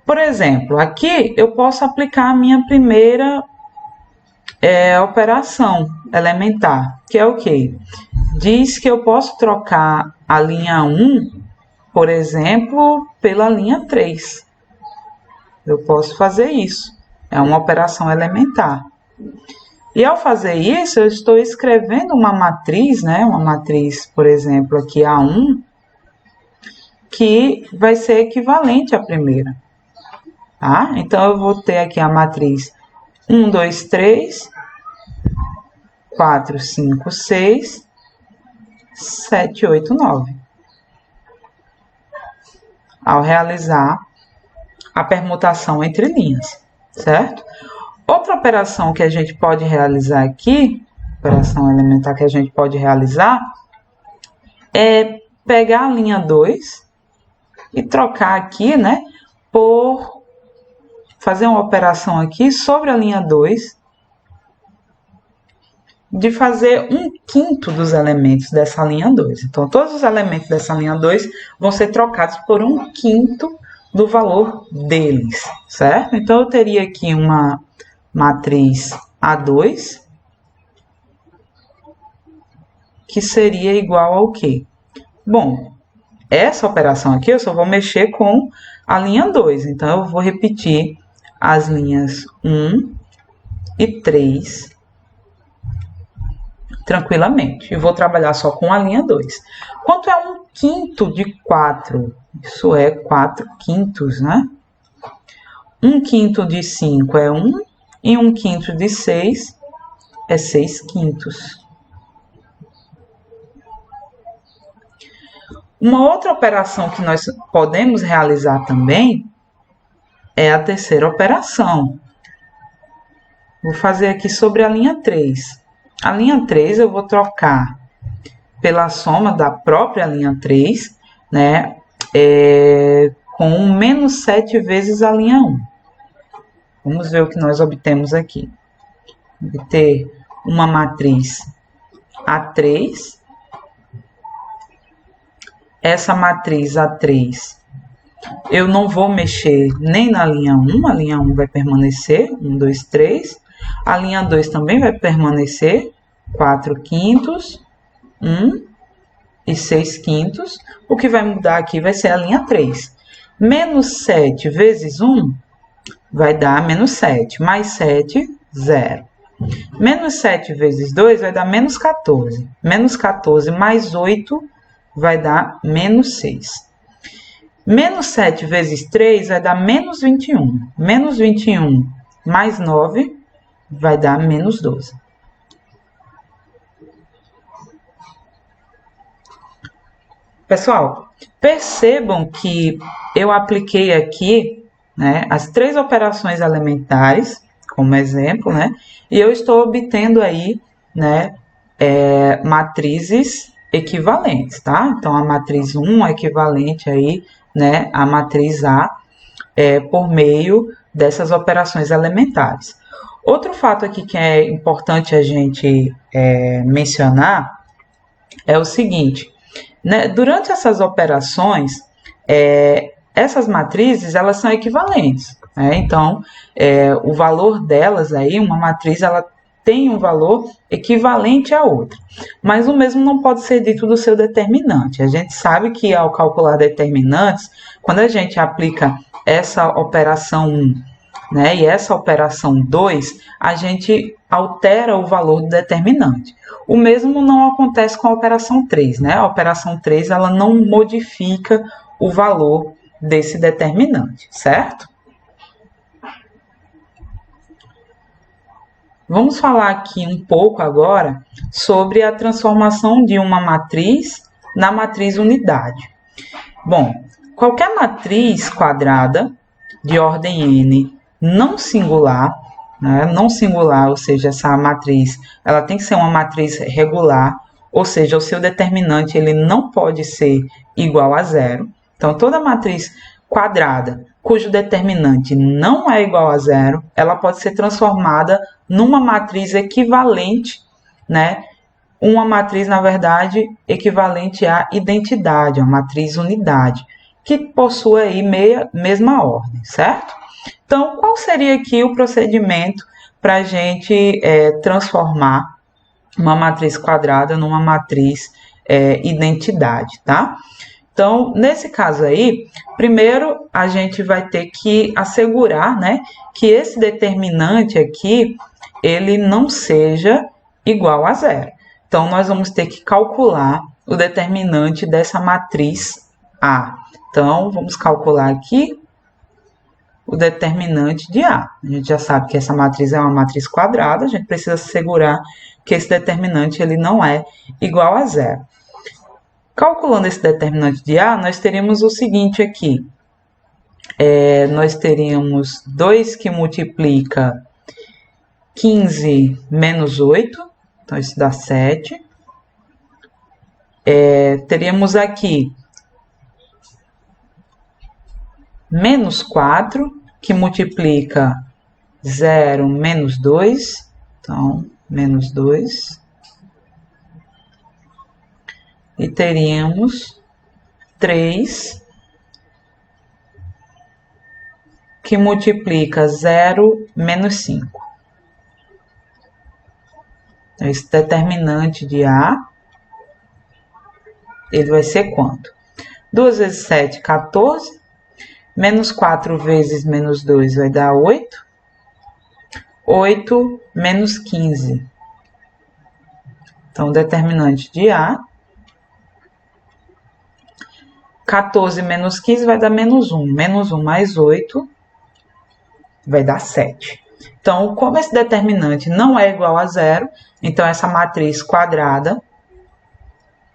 Por exemplo, aqui eu posso aplicar a minha primeira operação elementar, que é o quê? Diz que eu posso trocar a linha 1, por exemplo, pela linha 3. Eu posso fazer isso. É uma operação elementar. E ao fazer isso, eu estou escrevendo uma matriz, né? Uma matriz, por exemplo, aqui A1, que vai ser equivalente à primeira. Tá? Então, eu vou ter aqui a matriz 1, 2, 3, 4, 5, 6, 7, 8, 9. Ao realizar a permutação entre linhas, certo? Outra operação que a gente pode realizar aqui, operação elementar que a gente pode realizar, é pegar a linha 2 e trocar aqui, né, por fazer uma operação aqui sobre a linha 2, de fazer 1/5 dos elementos dessa linha 2. Então, todos os elementos dessa linha 2 vão ser trocados por 1/5 do valor deles, certo? Então, eu teria aqui uma matriz A2, que seria igual ao quê? Bom, essa operação aqui eu só vou mexer com a linha 2. Então, eu vou repetir as linhas 1 e 3 tranquilamente. E vou trabalhar só com a linha 2. Quanto é 1/5 de 4? Isso é 4/5, né? 1/5 de 5 é 1. E 1/5 de 6 é 6/5. Uma outra operação que nós podemos realizar também é a terceira operação. Vou fazer aqui sobre a linha 3. A linha 3 eu vou trocar pela soma da própria linha 3, né, com menos 7 vezes a linha 1. Vamos ver o que nós obtemos aqui. Obter uma matriz A3. Essa matriz A3, eu não vou mexer nem na linha 1, a linha 1 vai permanecer, 1, 2, 3. A linha 2 também vai permanecer, 4/5, 1 e 6/5. O que vai mudar aqui vai ser a linha 3. Menos 7 vezes 1 vai dar menos 7. Mais 7, 0. Menos 7 vezes 2 vai dar menos 14. Menos 14 mais 8 vai dar menos 6. Menos 7 vezes 3 vai dar menos 21. Menos 21 mais 9 vai dar menos 12. Pessoal, percebam que eu apliquei aqui, né, as 3 operações elementares, como exemplo, né, e eu estou obtendo aí, né, matrizes equivalentes, tá? Então, a matriz 1 é equivalente aí, né, à matriz A, por meio dessas operações elementares. Outro fato aqui que é importante a gente mencionar é o seguinte, né, durante essas operações, essas matrizes, elas são equivalentes, né? Então, o valor delas aí, uma matriz, ela tem um valor equivalente à outra. Mas o mesmo não pode ser dito do seu determinante. A gente sabe que ao calcular determinantes, quando a gente aplica essa operação 1, né, e essa operação 2, a gente altera o valor do determinante. O mesmo não acontece com a operação 3, né? A operação 3, ela não modifica o valor desse determinante, certo? Vamos falar aqui um pouco agora sobre a transformação de uma matriz na matriz unidade. Bom, qualquer matriz quadrada de ordem n não singular, né? Não singular, ou seja, essa matriz ela tem que ser uma matriz regular, ou seja, o seu determinante ele não pode ser igual a zero. Então, toda matriz quadrada cujo determinante não é igual a zero, ela pode ser transformada numa matriz equivalente, né? Uma matriz, na verdade, equivalente à identidade, a matriz unidade, que possui aí mesma ordem, certo? Então, qual seria aqui o procedimento para a gente transformar uma matriz quadrada numa matriz identidade, tá? Então, nesse caso aí, primeiro a gente vai ter que assegurar, né, que esse determinante aqui, ele não seja igual a zero. Então, nós vamos ter que calcular o determinante dessa matriz A. Então, vamos calcular aqui o determinante de A. A gente já sabe que essa matriz é uma matriz quadrada, a gente precisa assegurar que esse determinante ele não é igual a zero. Calculando esse determinante de A, nós teríamos o seguinte aqui. Nós teríamos 2 que multiplica 15 menos 8, então isso dá 7. Teríamos aqui menos 4, que multiplica 0 menos 2, então menos 2. E teríamos 3, que multiplica 0 menos 5. Então, esse determinante de A, ele vai ser quanto? 2 vezes 7, 14. Menos 4 vezes menos 2 vai dar 8. 8 menos 15. Então, o determinante de A, 14 menos 15 vai dar menos 1. Menos 1 mais 8 vai dar 7. Então, como esse determinante não é igual a zero, então essa matriz quadrada,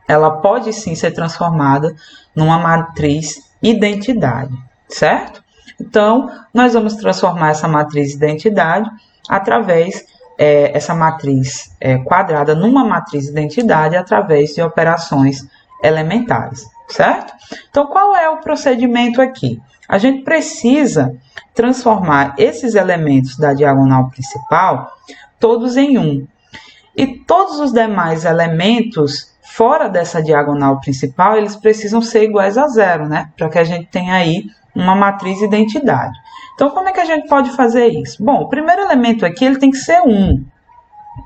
ela pode sim ser transformada numa matriz identidade, certo? Então, nós vamos transformar essa matriz identidade através, essa matriz quadrada numa matriz identidade através de operações elementares, certo? Então, qual é o procedimento aqui? A gente precisa transformar esses elementos da diagonal principal todos em 1. E todos os demais elementos fora dessa diagonal principal, eles precisam ser iguais a zero, né? Para que a gente tenha aí uma matriz identidade. Então, como é que a gente pode fazer isso? Bom, o primeiro elemento aqui, ele tem que ser 1.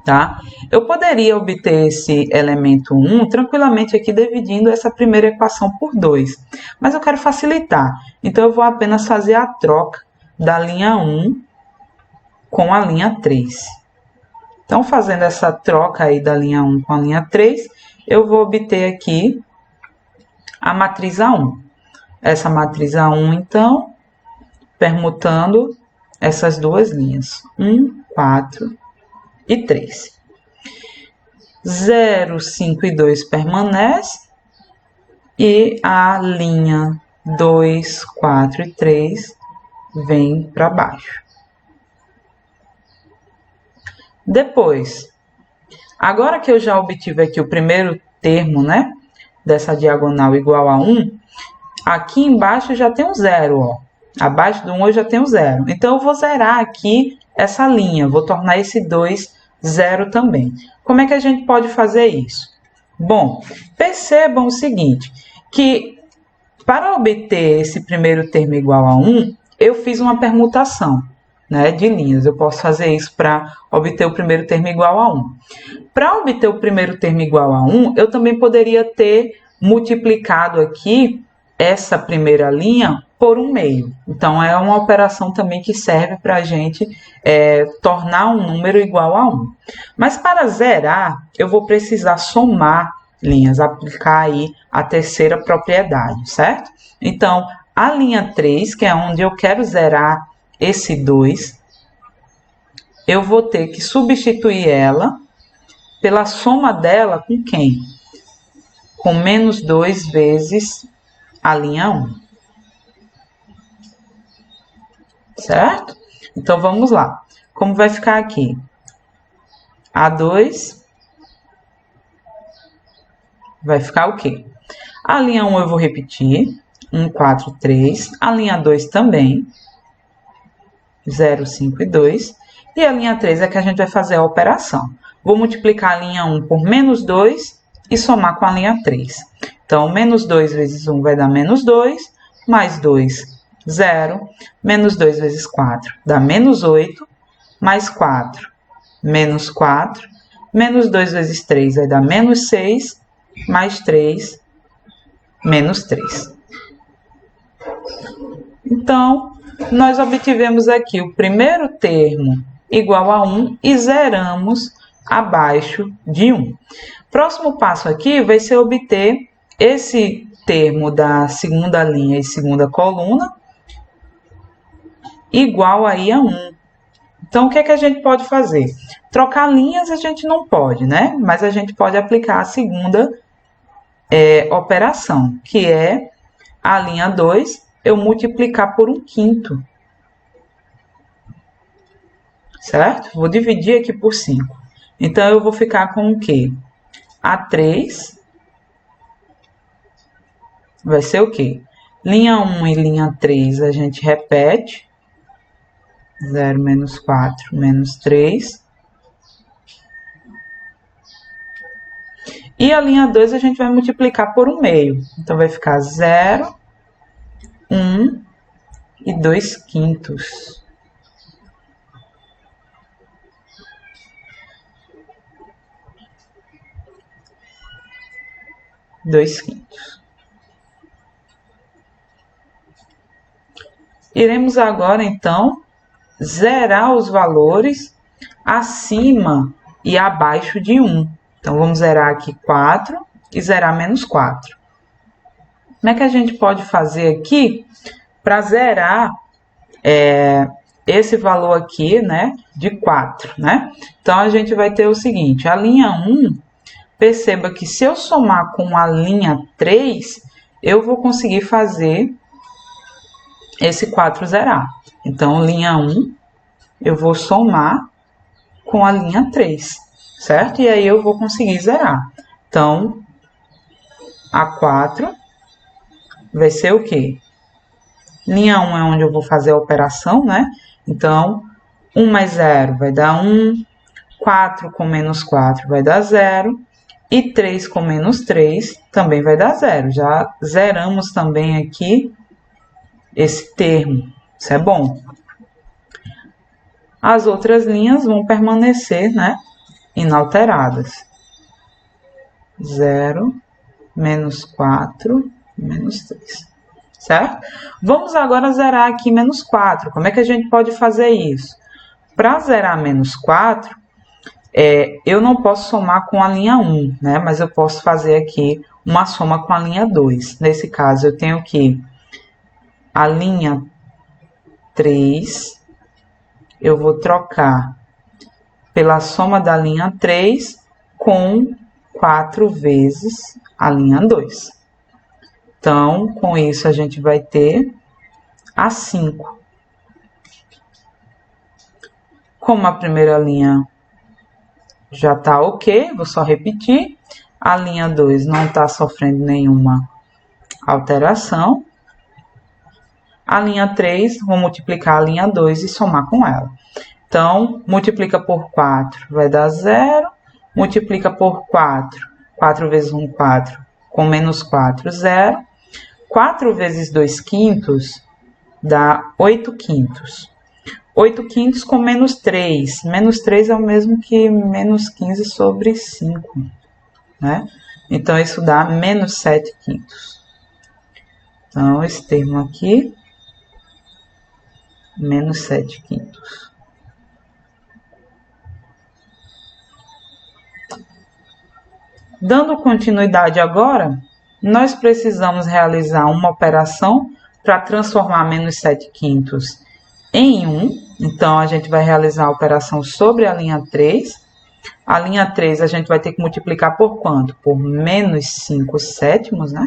Tá? Eu poderia obter esse elemento 1 tranquilamente aqui dividindo essa primeira equação por 2. Mas eu quero facilitar. Então, eu vou apenas fazer a troca da linha 1 com a linha 3. Então, fazendo essa troca aí da linha 1 com a linha 3, eu vou obter aqui a matriz A1. Essa matriz A1, então, permutando essas duas linhas, 1, 4 e 3. 0, 5 e 2 permanece, e a linha 2, 4 e 3 vem para baixo. Depois, agora que eu já obtive aqui o primeiro termo, né, dessa diagonal igual a 1, aqui embaixo já tem um 0, ó. Abaixo do 1 eu já tenho 0. Então, eu vou zerar aqui essa linha, vou tornar esse 2 0 também. Como é que a gente pode fazer isso? Bom, percebam o seguinte, que para obter esse primeiro termo igual a 1, eu fiz uma permutação, né, de linhas. Eu posso fazer isso para obter o primeiro termo igual a 1. Para obter o primeiro termo igual a 1, eu também poderia ter multiplicado aqui essa primeira linha por 1/2. Então, é uma operação também que serve para a gente tornar um número igual a 1. Mas para zerar, eu vou precisar somar linhas, aplicar aí a terceira propriedade, certo? Então, a linha 3, que é onde eu quero zerar esse 2, eu vou ter que substituir ela pela soma dela com quem? Com menos 2 vezes a linha 1. Certo? Então, vamos lá. Como vai ficar aqui? A2 vai ficar o quê? A linha 1 eu vou repetir. 1, 4, 3. A linha 2 também. 0, 5 e 2. E a linha 3 é que a gente vai fazer a operação. Vou multiplicar a linha 1 por menos 2 e somar com a linha 3. Então, menos 2 vezes 1 vai dar menos 2, mais 2, 0. Menos 2 vezes 4 dá menos 8, mais 4, menos 4. Menos 2 vezes 3 vai dar menos 6, mais 3, menos 3. Então, nós obtivemos aqui o primeiro termo igual a 1 e zeramos abaixo de 1. Próximo passo aqui vai ser obter esse termo da segunda linha e segunda coluna igual aí a 1. Então, o que é que a gente pode fazer? Trocar linhas a gente não pode, né? Mas a gente pode aplicar a segunda operação, que é a linha 2, eu multiplicar por 1/5. Certo? Vou dividir aqui por 5. Então, eu vou ficar com o quê? A3 vai ser o quê? Linha 1 e linha 3 a gente repete. 0, menos 4, menos 3. E a linha 2 a gente vai multiplicar por 1/2. Então, vai ficar 0, 1 e 2/5. Iremos agora, então, zerar os valores acima e abaixo de 1. Então, vamos zerar aqui 4 e zerar menos 4. Como é que a gente pode fazer aqui para zerar esse valor aqui, né, de 4, né? Então, a gente vai ter o seguinte, a linha 1, perceba que se eu somar com a linha 3, eu vou conseguir fazer esse 4 zerar. Então, linha 1, eu vou somar com a linha 3, certo? E aí, eu vou conseguir zerar. Então, a 4 vai ser o quê? Linha 1 é onde eu vou fazer a operação, né? Então, 1 mais 0 vai dar 1, 4 com menos 4 vai dar 0, e 3 com menos 3 também vai dar 0. Já zeramos também aqui esse termo. Isso é bom. As outras linhas vão permanecer, né, inalteradas. 0, menos 4, menos 3. certo? Vamos agora zerar aqui menos 4. Como é que a gente pode fazer isso? Para zerar menos 4, eu não posso somar com a linha 1, né? Mas eu posso fazer aqui uma soma com a linha 2. Nesse caso, eu tenho que a linha 3, eu vou trocar pela soma da linha 3 com 4 vezes a linha 2. Então, com isso, a gente vai ter a 5. Como a primeira linha já está ok, vou só repetir. A linha 2 não está sofrendo nenhuma alteração. A linha 3, vou multiplicar a linha 2 e somar com ela. Então, multiplica por 4, vai dar 0. Multiplica por 4, 4 vezes 1, 4, com menos 4, 0. 4 vezes 2 quintos dá 8 quintos. 8 quintos com menos 3. Menos 3 é o mesmo que menos 15 sobre 5, né? Então, isso dá menos 7 quintos. Então, esse termo aqui, menos 7 quintos. Dando continuidade agora, nós precisamos realizar uma operação para transformar menos 7 quintos em 1. Então, a gente vai realizar a operação sobre a linha 3. A linha 3 a gente vai ter que multiplicar por quanto? Por menos 5 sétimos, né?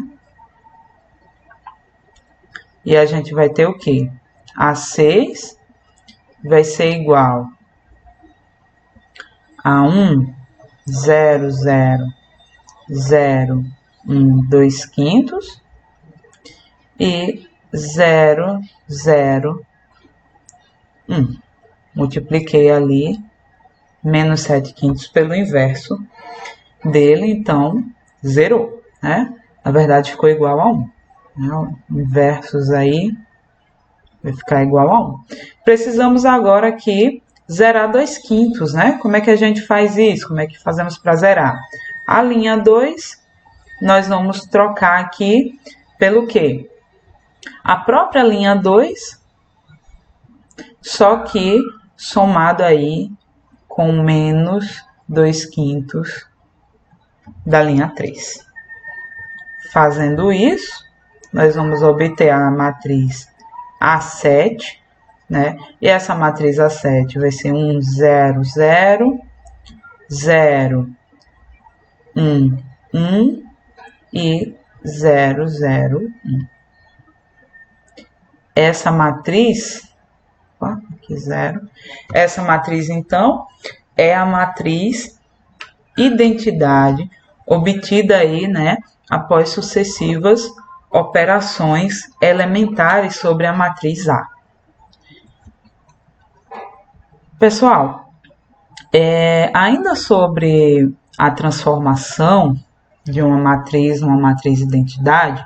E a gente vai ter o quê? A 6 vai ser igual a 1, 0, 0, 0, 1, 2 quintos e 0, 0, 1. Multipliquei ali menos 7 quintos pelo inverso dele, então zerou, né? Na verdade ficou igual a 1. Né? Inversos aí vai ficar igual a 1. Precisamos agora aqui zerar 2 quintos, né? Como é que a gente faz isso? Como é que fazemos para zerar? A linha 2, nós vamos trocar aqui pelo quê? A própria linha 2, só que somado aí com menos 2 quintos da linha 3. Fazendo isso, nós vamos obter a matriz A7, né? E essa matriz A7 vai ser 1, 0, 0, 0, 1, 1 e 0, 0, 1. Essa matriz, aqui 0, essa matriz, então, é a matriz identidade obtida aí, né, após sucessivas operações elementares sobre a matriz A. Pessoal, ainda sobre a transformação de uma matriz identidade,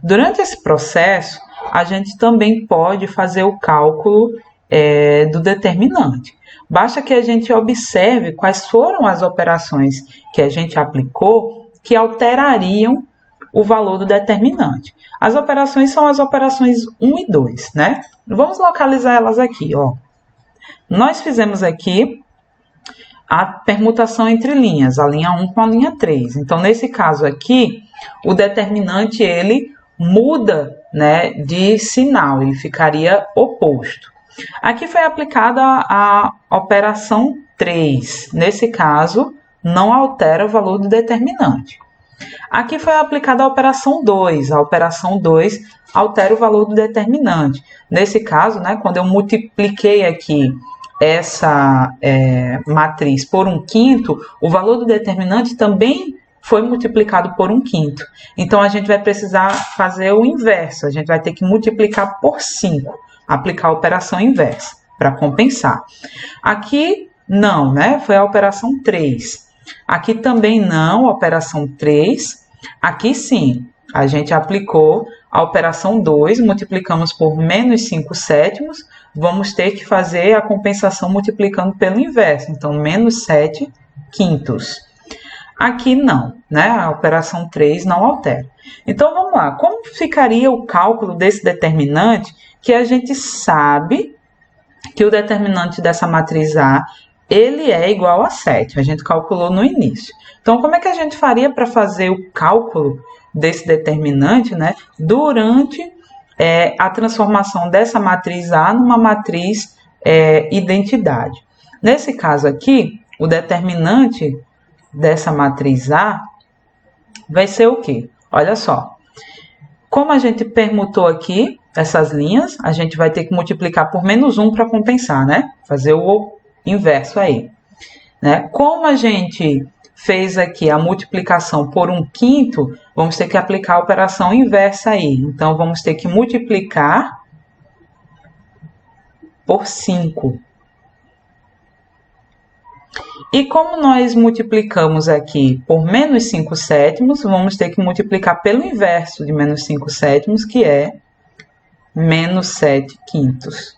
durante esse processo, a gente também pode fazer o cálculo do determinante. Basta que a gente observe quais foram as operações que a gente aplicou que alterariam o valor do determinante. As operações são as operações 1 e 2, né? Vamos localizar elas aqui, ó. Nós fizemos aqui a permutação entre linhas, a linha 1 com a linha 3. Então, nesse caso aqui, o determinante, ele muda, né, de sinal, ele ficaria oposto. Aqui foi aplicada a operação 3. Nesse caso, não altera o valor do determinante. Aqui foi aplicada a operação 2. A operação 2 altera o valor do determinante. Nesse caso, né, quando eu multipliquei aqui essa matriz por 1/5, o valor do determinante também foi multiplicado por 1/5. Então, a gente vai precisar fazer o inverso. A gente vai ter que multiplicar por 5. Aplicar a operação inversa para compensar. Aqui, não, né? Foi a operação 3. Aqui também não, operação 3. Aqui sim, a gente aplicou a operação 2, multiplicamos por menos 5 sétimos, vamos ter que fazer a compensação multiplicando pelo inverso, então menos 7 quintos. Aqui não, né? A operação 3 não altera. Então, vamos lá. Como ficaria o cálculo desse determinante que a gente sabe que o determinante dessa matriz A ele é igual a 7? A gente calculou no início. Então, como é que a gente faria para fazer o cálculo desse determinante, né, durante a transformação dessa matriz A numa matriz identidade? Nesse caso aqui, o determinante dessa matriz A vai ser o quê? Olha só. Como a gente permutou aqui essas linhas, a gente vai ter que multiplicar por -1 para compensar, né? Fazer o inverso aí. Né? Como a gente fez aqui a multiplicação por 1/5, vamos ter que aplicar a operação inversa aí. Então, vamos ter que multiplicar por 5. E como nós multiplicamos aqui por -5/7, vamos ter que multiplicar pelo inverso de -5/7, que é -7/5.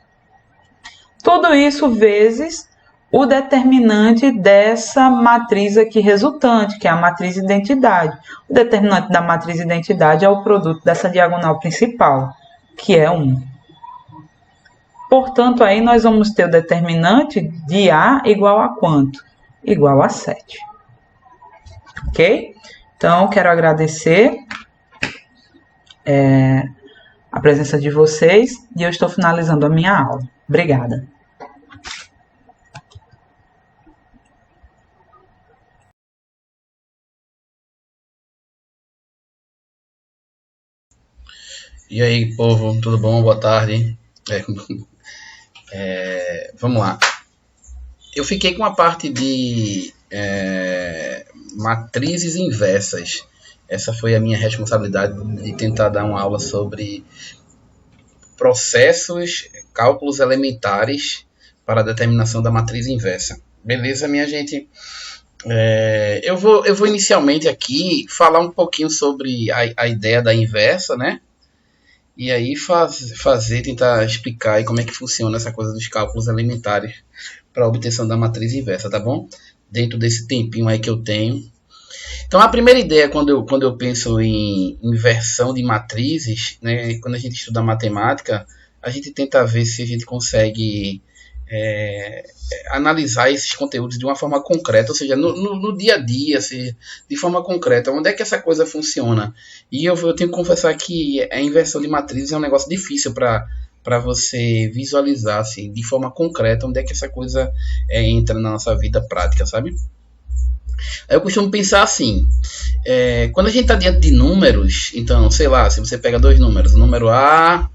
Tudo isso vezes o determinante dessa matriz aqui resultante, que é a matriz identidade. O determinante da matriz identidade é o produto dessa diagonal principal, que é 1. Portanto, aí nós vamos ter o determinante de A igual a quanto? Igual a 7. Ok? Então, quero agradecer a presença de vocês e eu estou finalizando a minha aula. Obrigada. E aí, povo, tudo bom? Boa tarde. Vamos lá. Eu fiquei com a parte de matrizes inversas. Essa foi a minha responsabilidade de tentar dar uma aula sobre processos, cálculos elementares para a determinação da matriz inversa. Beleza, minha gente? Eu vou inicialmente aqui falar um pouquinho sobre a ideia da inversa, né? E aí tentar explicar aí como é que funciona essa coisa dos cálculos elementares para a obtenção da matriz inversa, tá bom? Dentro desse tempinho aí que eu tenho. Então, a primeira ideia, quando eu penso em inversão de matrizes, né, quando a gente estuda matemática, a gente tenta ver se a gente consegue analisar esses conteúdos de uma forma concreta, ou seja, no dia a dia, de forma concreta, onde é que essa coisa funciona. E eu tenho que confessar que a inversão de matrizes é um negócio difícil para você visualizar assim, de forma concreta onde é que essa coisa entra na nossa vida prática, sabe? Eu costumo pensar assim, quando a gente está diante de números, então, sei lá, se você pega dois números, o número A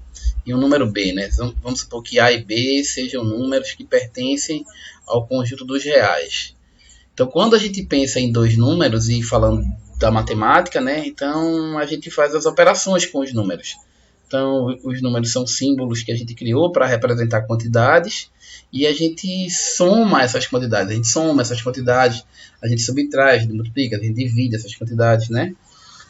e o número B, né? Vamos supor que A e B sejam números que pertencem ao conjunto dos reais. Então, quando a gente pensa em dois números e falando da matemática, né? Então, a gente faz as operações com os números. Então, os números são símbolos que a gente criou para representar quantidades e a gente soma essas quantidades. A gente soma essas quantidades, a gente subtrai, a gente multiplica, a gente divide essas quantidades, né?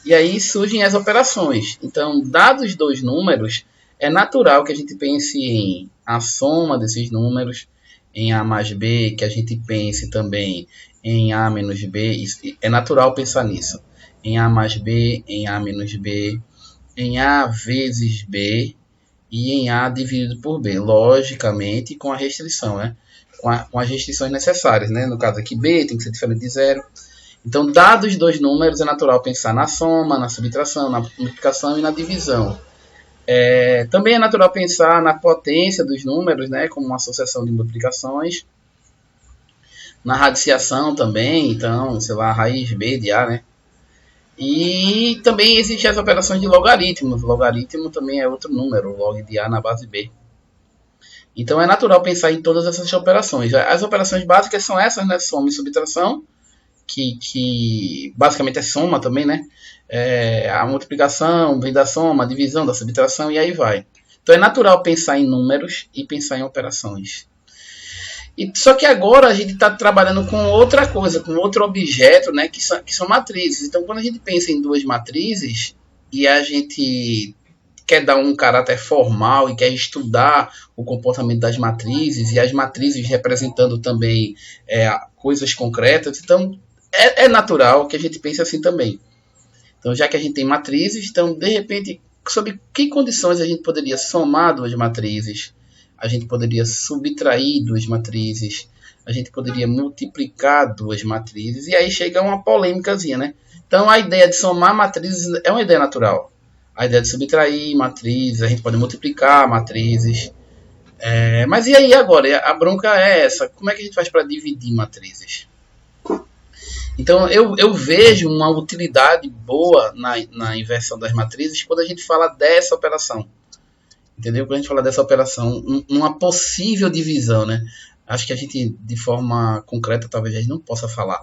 E aí surgem as operações. Então, dados dois números, é natural que a gente pense em a soma desses números, em A mais B, que a gente pense também em A menos B. É natural pensar nisso. Em A mais B, em A menos B, em A vezes B e em A dividido por B. Logicamente, com a restrição, né? Com as restrições necessárias, né? No caso aqui, B tem que ser diferente de zero. Então, dados dois números, é natural pensar na soma, na subtração, na multiplicação e na divisão. Também é natural pensar na potência dos números, né, como uma associação de multiplicações, na radiciação também, então, sei lá, raiz B de A, né? E também existem as operações de logaritmos. Logaritmo também é outro número, log de A na base B. Então é natural pensar em todas essas operações. As operações básicas são essas, né? Soma e subtração, que basicamente é soma também, né? A multiplicação, vem da soma, a divisão, da subtração e aí vai. Então é natural pensar em números e pensar em operações. Só que agora a gente está trabalhando com outra coisa, com outro objeto, né, que são matrizes. Então quando a gente pensa em duas matrizes e a gente quer dar um caráter formal e quer estudar o comportamento das matrizes e as matrizes representando também coisas concretas, então é natural que a gente pense assim também. Então, já que a gente tem matrizes, então, de repente, sob que condições a gente poderia somar duas matrizes? A gente poderia subtrair duas matrizes? A gente poderia multiplicar duas matrizes? E aí chega uma polêmicazinha, né? Então, a ideia de somar matrizes é uma ideia natural. A ideia de subtrair matrizes, a gente pode multiplicar matrizes. Mas e aí agora? A bronca é essa. Como é que a gente faz para dividir matrizes? Então, eu vejo uma utilidade boa na inversão das matrizes quando a gente fala dessa operação. Entendeu? Quando a gente fala dessa operação, uma possível divisão, né? Acho que a gente, de forma concreta, talvez a gente não possa falar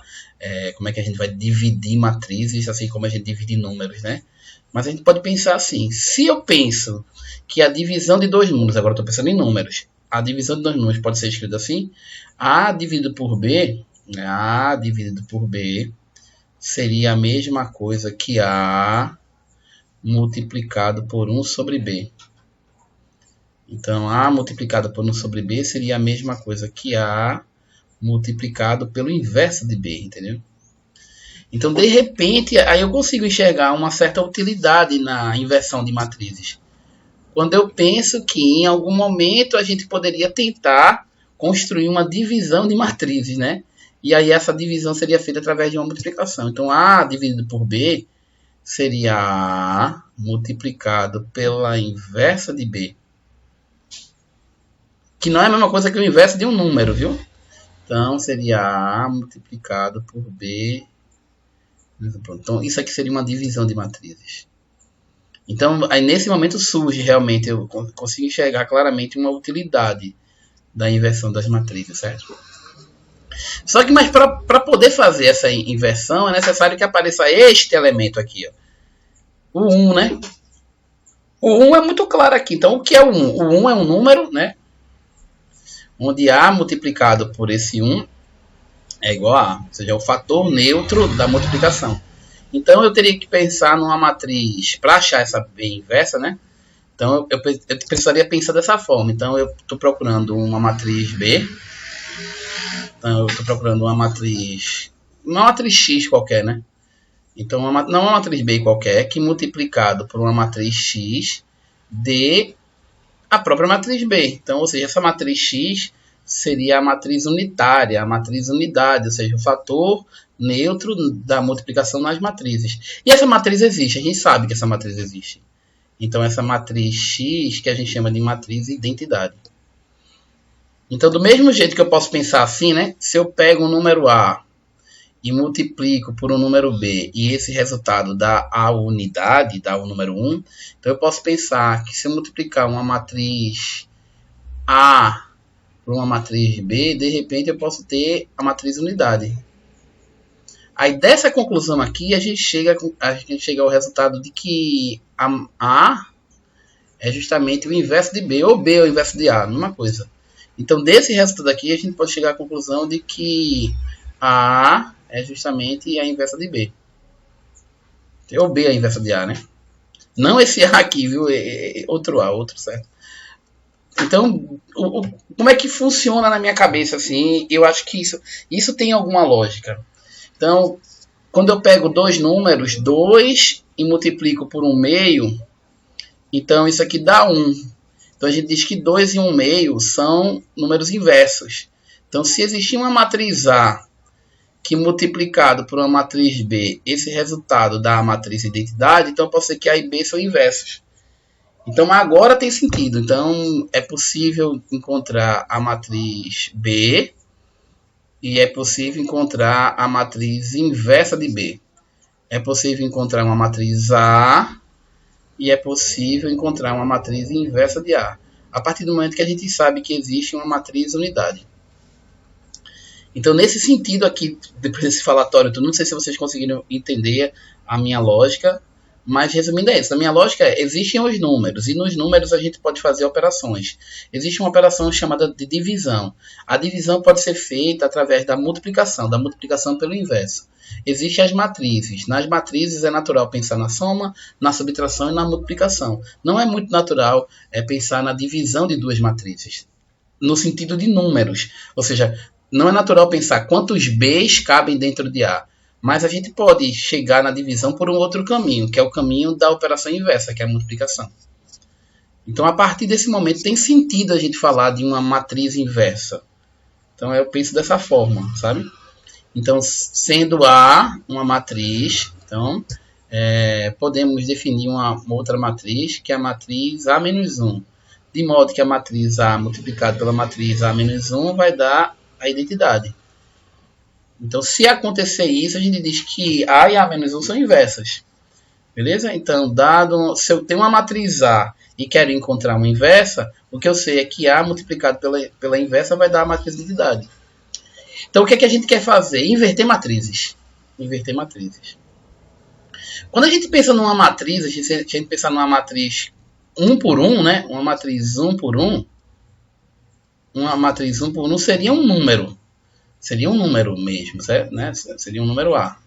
como é que a gente vai dividir matrizes, assim como a gente divide números, né? Mas a gente pode pensar assim, se eu penso que a divisão de dois números, agora eu estou pensando em números, a divisão de dois números pode ser escrita assim, A dividido por B, A dividido por B seria a mesma coisa que A multiplicado por 1 sobre B. Então, A multiplicado por 1 sobre B seria a mesma coisa que A multiplicado pelo inverso de B, entendeu? Então, de repente, aí eu consigo enxergar uma certa utilidade na inversão de matrizes. Quando eu penso que em algum momento a gente poderia tentar construir uma divisão de matrizes, né? E aí essa divisão seria feita através de uma multiplicação. Então, A dividido por B seria A multiplicado pela inversa de B. Que não é a mesma coisa que o inverso de um número, viu? Então, seria A multiplicado por B. Então, isso aqui seria uma divisão de matrizes. Então, aí nesse momento surge realmente, eu consigo enxergar claramente uma utilidade da inversão das matrizes, certo? Só que, mas para poder fazer essa inversão, é necessário que apareça este elemento aqui, ó. O 1, né? O 1 é muito claro aqui. Então, o que é o 1? O 1 é um número, né? Onde A multiplicado por esse 1 é igual a A, ou seja, é o fator neutro da multiplicação. Então, eu teria que pensar numa matriz para achar essa B inversa, né? Então, eu precisaria pensar dessa forma. Então, eu estou procurando uma matriz B. Então, eu estou procurando uma matriz X qualquer, né? Então, não uma matriz B qualquer, que multiplicado por uma matriz X dê a própria matriz B. Então, ou seja, essa matriz X seria a matriz unitária, a matriz unidade, ou seja, o fator neutro da multiplicação nas matrizes. E essa matriz existe, a gente sabe que essa matriz existe. Então, essa matriz X, que a gente chama de matriz identidade. Então, do mesmo jeito que eu posso pensar assim, né? Se eu pego um número A e multiplico por um número B, e esse resultado dá a unidade, dá o número 1, então eu posso pensar que se eu multiplicar uma matriz A por uma matriz B, de repente eu posso ter a matriz unidade. Aí dessa conclusão aqui, a gente chega ao resultado de que A é justamente o inverso de B, ou B é o inverso de A, mesma coisa. Então, desse resultado aqui, a gente pode chegar à conclusão de que A é justamente a inversa de B. Ou B é a inversa de A, né? Não esse A aqui, viu? Outro A, outro certo. Então, como é que funciona na minha cabeça, assim? Eu acho que isso tem alguma lógica. Então, quando eu pego dois números, 2, e multiplico por 1/2, então isso aqui dá 1. Então, a gente diz que 2 e 1/2 são números inversos. Então, se existir uma matriz A que multiplicado por uma matriz B, esse resultado dá a matriz identidade, então pode ser que A e B são inversos. Então, agora tem sentido. Então, é possível encontrar a matriz B e é possível encontrar a matriz inversa de B. É possível encontrar uma matriz A e é possível encontrar uma matriz inversa de A, a partir do momento que a gente sabe que existe uma matriz unidade. Então, nesse sentido aqui, depois desse falatório, não sei se vocês conseguiram entender a minha lógica, mas resumindo é isso. A minha lógica é, existem os números, e nos números a gente pode fazer operações. Existe uma operação chamada de divisão. A divisão pode ser feita através da multiplicação pelo inverso. Existem as matrizes. Nas matrizes é natural pensar na soma, na subtração e na multiplicação. Não é muito natural pensar na divisão de duas matrizes, no sentido de números. Ou seja, não é natural pensar quantos Bs cabem dentro de A. Mas a gente pode chegar na divisão por um outro caminho, que é o caminho da operação inversa, que é a multiplicação. Então, a partir desse momento, tem sentido a gente falar de uma matriz inversa. Então, eu penso dessa forma, sabe? Então, sendo A uma matriz, então, podemos definir uma outra matriz, que é a matriz A menos 1. De modo que a matriz A multiplicada pela matriz A menos 1 vai dar a identidade. Então, se acontecer isso, a gente diz que A e A menos 1 são inversas. Beleza? Então, se eu tenho uma matriz A e quero encontrar uma inversa, o que eu sei é que A multiplicado pela inversa vai dar a matriz de identidade. Então, o que é que a gente quer fazer? Inverter matrizes. Inverter matrizes. Quando a gente pensa numa matriz, a gente pensa numa matriz 1 por 1, né? Uma matriz 1 por 1. Uma matriz 1 por 1 seria um número. Seria um número mesmo, certo? Né? Seria um número A.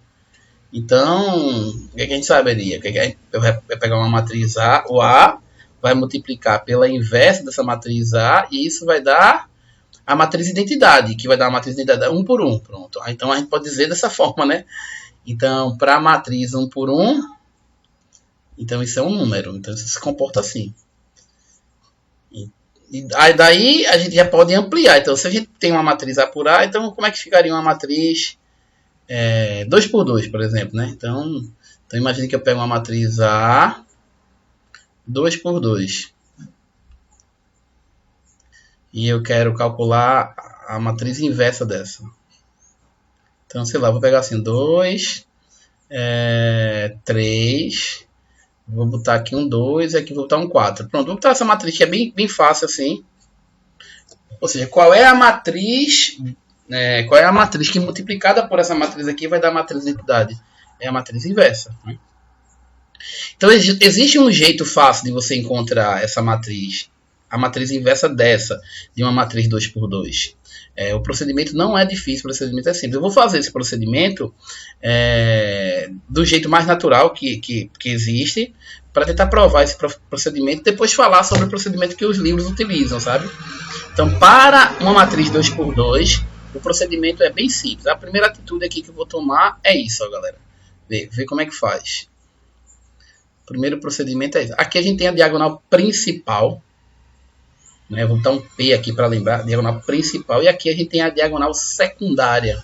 Então, o que a gente saberia? Vai pegar uma matriz A, o A vai multiplicar pela inversa dessa matriz A, e isso vai dar a matriz identidade, que vai dar a matriz identidade 1 por 1. Pronto. Então, a gente pode dizer dessa forma, né? Então, para a matriz 1 por 1, então isso é um número. Então, isso se comporta assim. E daí, a gente já pode ampliar. Então, se a gente tem uma matriz A por A, então como é que ficaria uma matriz 2 por 2, por exemplo, né? Então imagine que eu pego uma matriz A 2 por 2. E eu quero calcular a matriz inversa dessa. Então, sei lá, vou pegar assim, 2, 3, vou botar aqui um 2 e aqui vou botar um 4. Pronto, vou botar essa matriz que é bem fácil assim. Ou seja, qual é a matriz que multiplicada por essa matriz aqui vai dar a matriz de identidade? É a matriz inversa. Né? Então, existe um jeito fácil de você encontrar essa matriz, a matriz inversa dessa, de uma matriz 2 por 2. O procedimento não é difícil, o procedimento é simples. Eu vou fazer esse procedimento do jeito mais natural que existe, para tentar provar esse procedimento e depois falar sobre o procedimento que os livros utilizam, sabe? Então, para uma matriz 2 por 2, o procedimento é bem simples. A primeira atitude aqui que eu vou tomar é isso, ó, galera. Vê como é que faz. O primeiro procedimento é isso. Aqui a gente tem a diagonal principal. Né? Vou botar um P aqui para lembrar. Diagonal principal. E aqui a gente tem a diagonal secundária.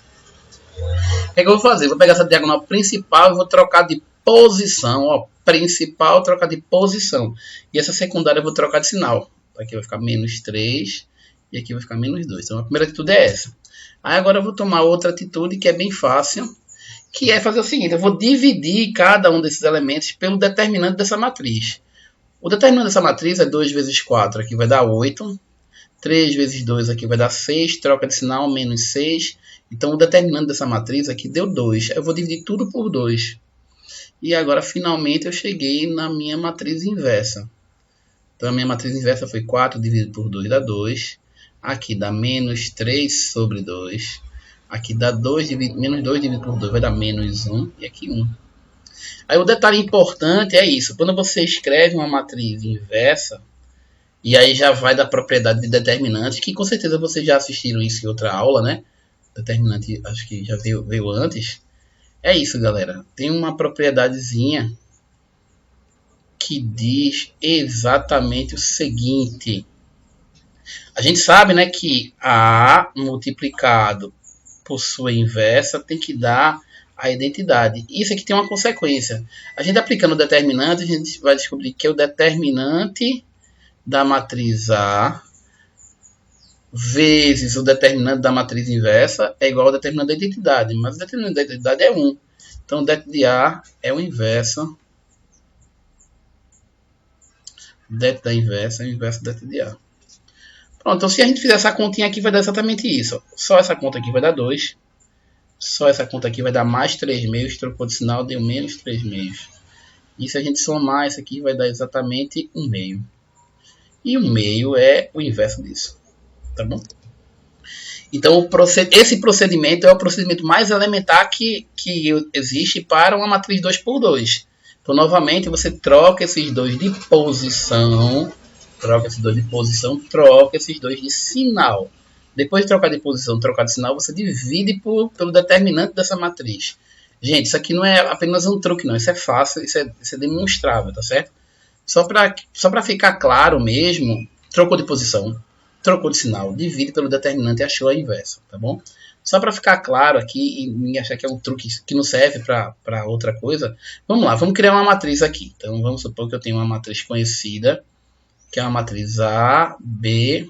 O que é que eu vou fazer? Vou pegar essa diagonal principal e vou trocar de posição. Ó, principal, trocar de posição. E essa secundária eu vou trocar de sinal. Aqui vai ficar menos 3 e aqui vai ficar menos 2. Então a primeira atitude é essa. Aí agora eu vou tomar outra atitude que é bem fácil, que é fazer o seguinte: eu vou dividir cada um desses elementos pelo determinante dessa matriz. O determinante dessa matriz é 2 vezes 4, aqui vai dar 8. 3 vezes 2 aqui vai dar 6, troca de sinal, menos 6. Então o determinante dessa matriz aqui deu 2. Eu vou dividir tudo por 2. E agora finalmente eu cheguei na minha matriz inversa. Então a minha matriz inversa foi 4 dividido por 2 dá 2. Aqui dá menos 3 sobre 2. Aqui dá menos 2 dividido por 2 vai dar menos 1. E aqui 1. Aí o detalhe importante é isso. Quando você escreve uma matriz inversa, e aí já vai da propriedade de determinante, que com certeza vocês já assistiram isso em outra aula, né? Determinante, acho que já veio antes. É isso, galera. Tem uma propriedadezinha que diz exatamente o seguinte. A gente sabe, né, que A multiplicado por sua inversa tem que dar a identidade. Isso aqui tem uma consequência. A gente aplicando o determinante, a gente vai descobrir que o determinante da matriz A vezes o determinante da matriz inversa é igual ao determinante da identidade. Mas o determinante da identidade é 1. Então, o det de A é o inverso. Det da inversa é o inverso do det de A. Pronto, então se a gente fizer essa continha aqui, vai dar exatamente isso. Só essa conta aqui vai dar 2. Só essa conta aqui vai dar mais 3 meios. Trocou de sinal, deu menos 3 meios. E se a gente somar, isso aqui vai dar exatamente 1 meio. E 1 meio é o inverso disso. Tá bom? Então, esse procedimento é o procedimento mais elementar que existe para uma matriz 2 por 2. Então, novamente, você troca esses dois de posição. Troca esses dois de posição, troca esses dois de sinal. Depois de trocar de posição, trocar de sinal, você divide pelo determinante dessa matriz. Gente, isso aqui não é apenas um truque, não. Isso é fácil, isso é demonstrável, tá certo? Só para ficar claro mesmo, trocou de posição, trocou de sinal, divide pelo determinante e achou a inversa, tá bom? Só para ficar claro aqui e ninguém achar que é um truque que não serve para outra coisa, vamos lá, vamos criar uma matriz aqui. Então vamos supor que eu tenho uma matriz conhecida, que é uma matriz A, B,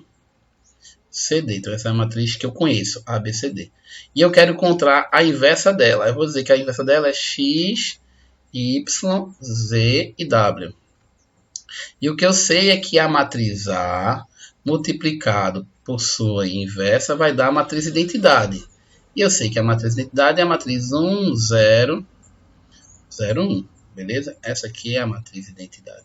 C, D. Então essa é a matriz que eu conheço, A, B, C, D. E eu quero encontrar a inversa dela. Eu vou dizer que a inversa dela é X, Y, Z e W. E o que eu sei é que a matriz A multiplicado por sua inversa vai dar a matriz identidade. E eu sei que a matriz identidade é a matriz 1, 0, 0, 1. Beleza? Essa aqui é a matriz identidade.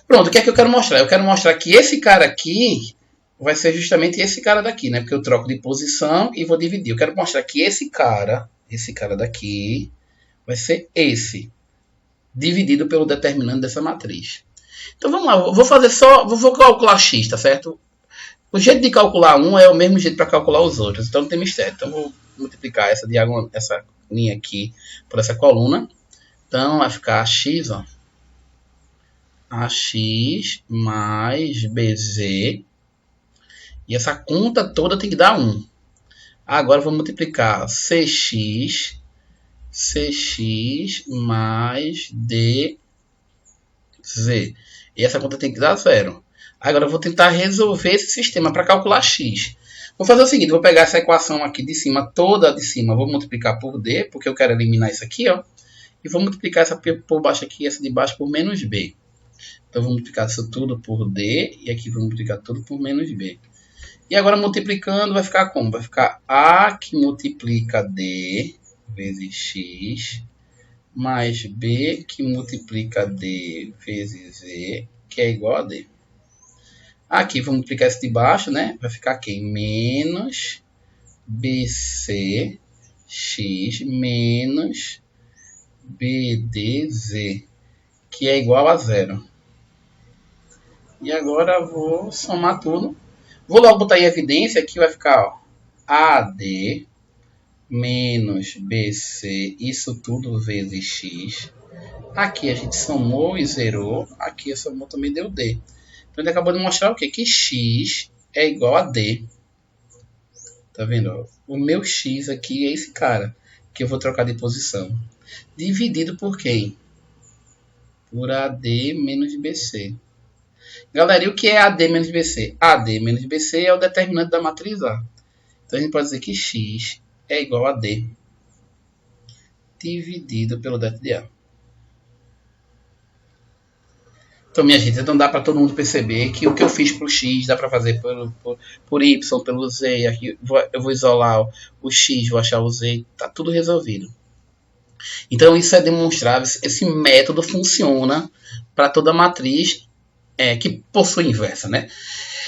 Pronto, o que é que eu quero mostrar? Eu quero mostrar que esse cara aqui vai ser justamente esse cara daqui, né? Porque eu troco de posição e vou dividir. Eu quero mostrar que esse cara daqui, vai ser esse, dividido pelo determinante dessa matriz. Então vamos lá, eu vou fazer só, vou calcular x, tá certo? O jeito de calcular um é o mesmo jeito para calcular os outros, então não tem mistério. Então vou multiplicar essa diagonal, essa linha aqui por essa coluna. Então vai ficar x, ó, ax mais bz. E essa conta toda tem que dar 1. Agora eu vou multiplicar cx mais dz. E essa conta tem que dar 0. Agora eu vou tentar resolver esse sistema para calcular x. Vou fazer o seguinte, vou pegar essa equação aqui de cima, toda de cima, vou multiplicar por d, porque eu quero eliminar isso aqui, ó. E vou multiplicar essa por baixo aqui, essa de baixo por menos b. Então eu vou multiplicar isso tudo por d, e aqui vou multiplicar tudo por menos b. E agora multiplicando vai ficar como? Vai ficar a que multiplica d vezes x, mais b que multiplica d vezes z, que é igual a d. Aqui vou multiplicar isso de baixo, né? Vai ficar aqui menos bc x menos bdz, que é igual a 0. E agora vou somar tudo. Vou logo botar em evidência que vai ficar, ó, AD menos BC, isso tudo vezes X. Aqui a gente somou e zerou. Aqui a somou também deu D. Então ele acabou de mostrar o quê? Que X é igual a D. Tá vendo? Ó? O meu X aqui é esse cara, que eu vou trocar de posição. Dividido por quem? Por AD menos BC. Galera, e o que é AD menos BC? AD menos BC é o determinante da matriz A. Então a gente pode dizer que X é igual a D dividido pelo det de A. Então, minha gente, então dá para todo mundo perceber que o que eu fiz para o X dá para fazer por Y, pelo Z. Aqui eu vou isolar o X, vou achar o Z, tá tudo resolvido. Então isso é demonstrável, esse método funciona para toda matriz que possui inversa, né?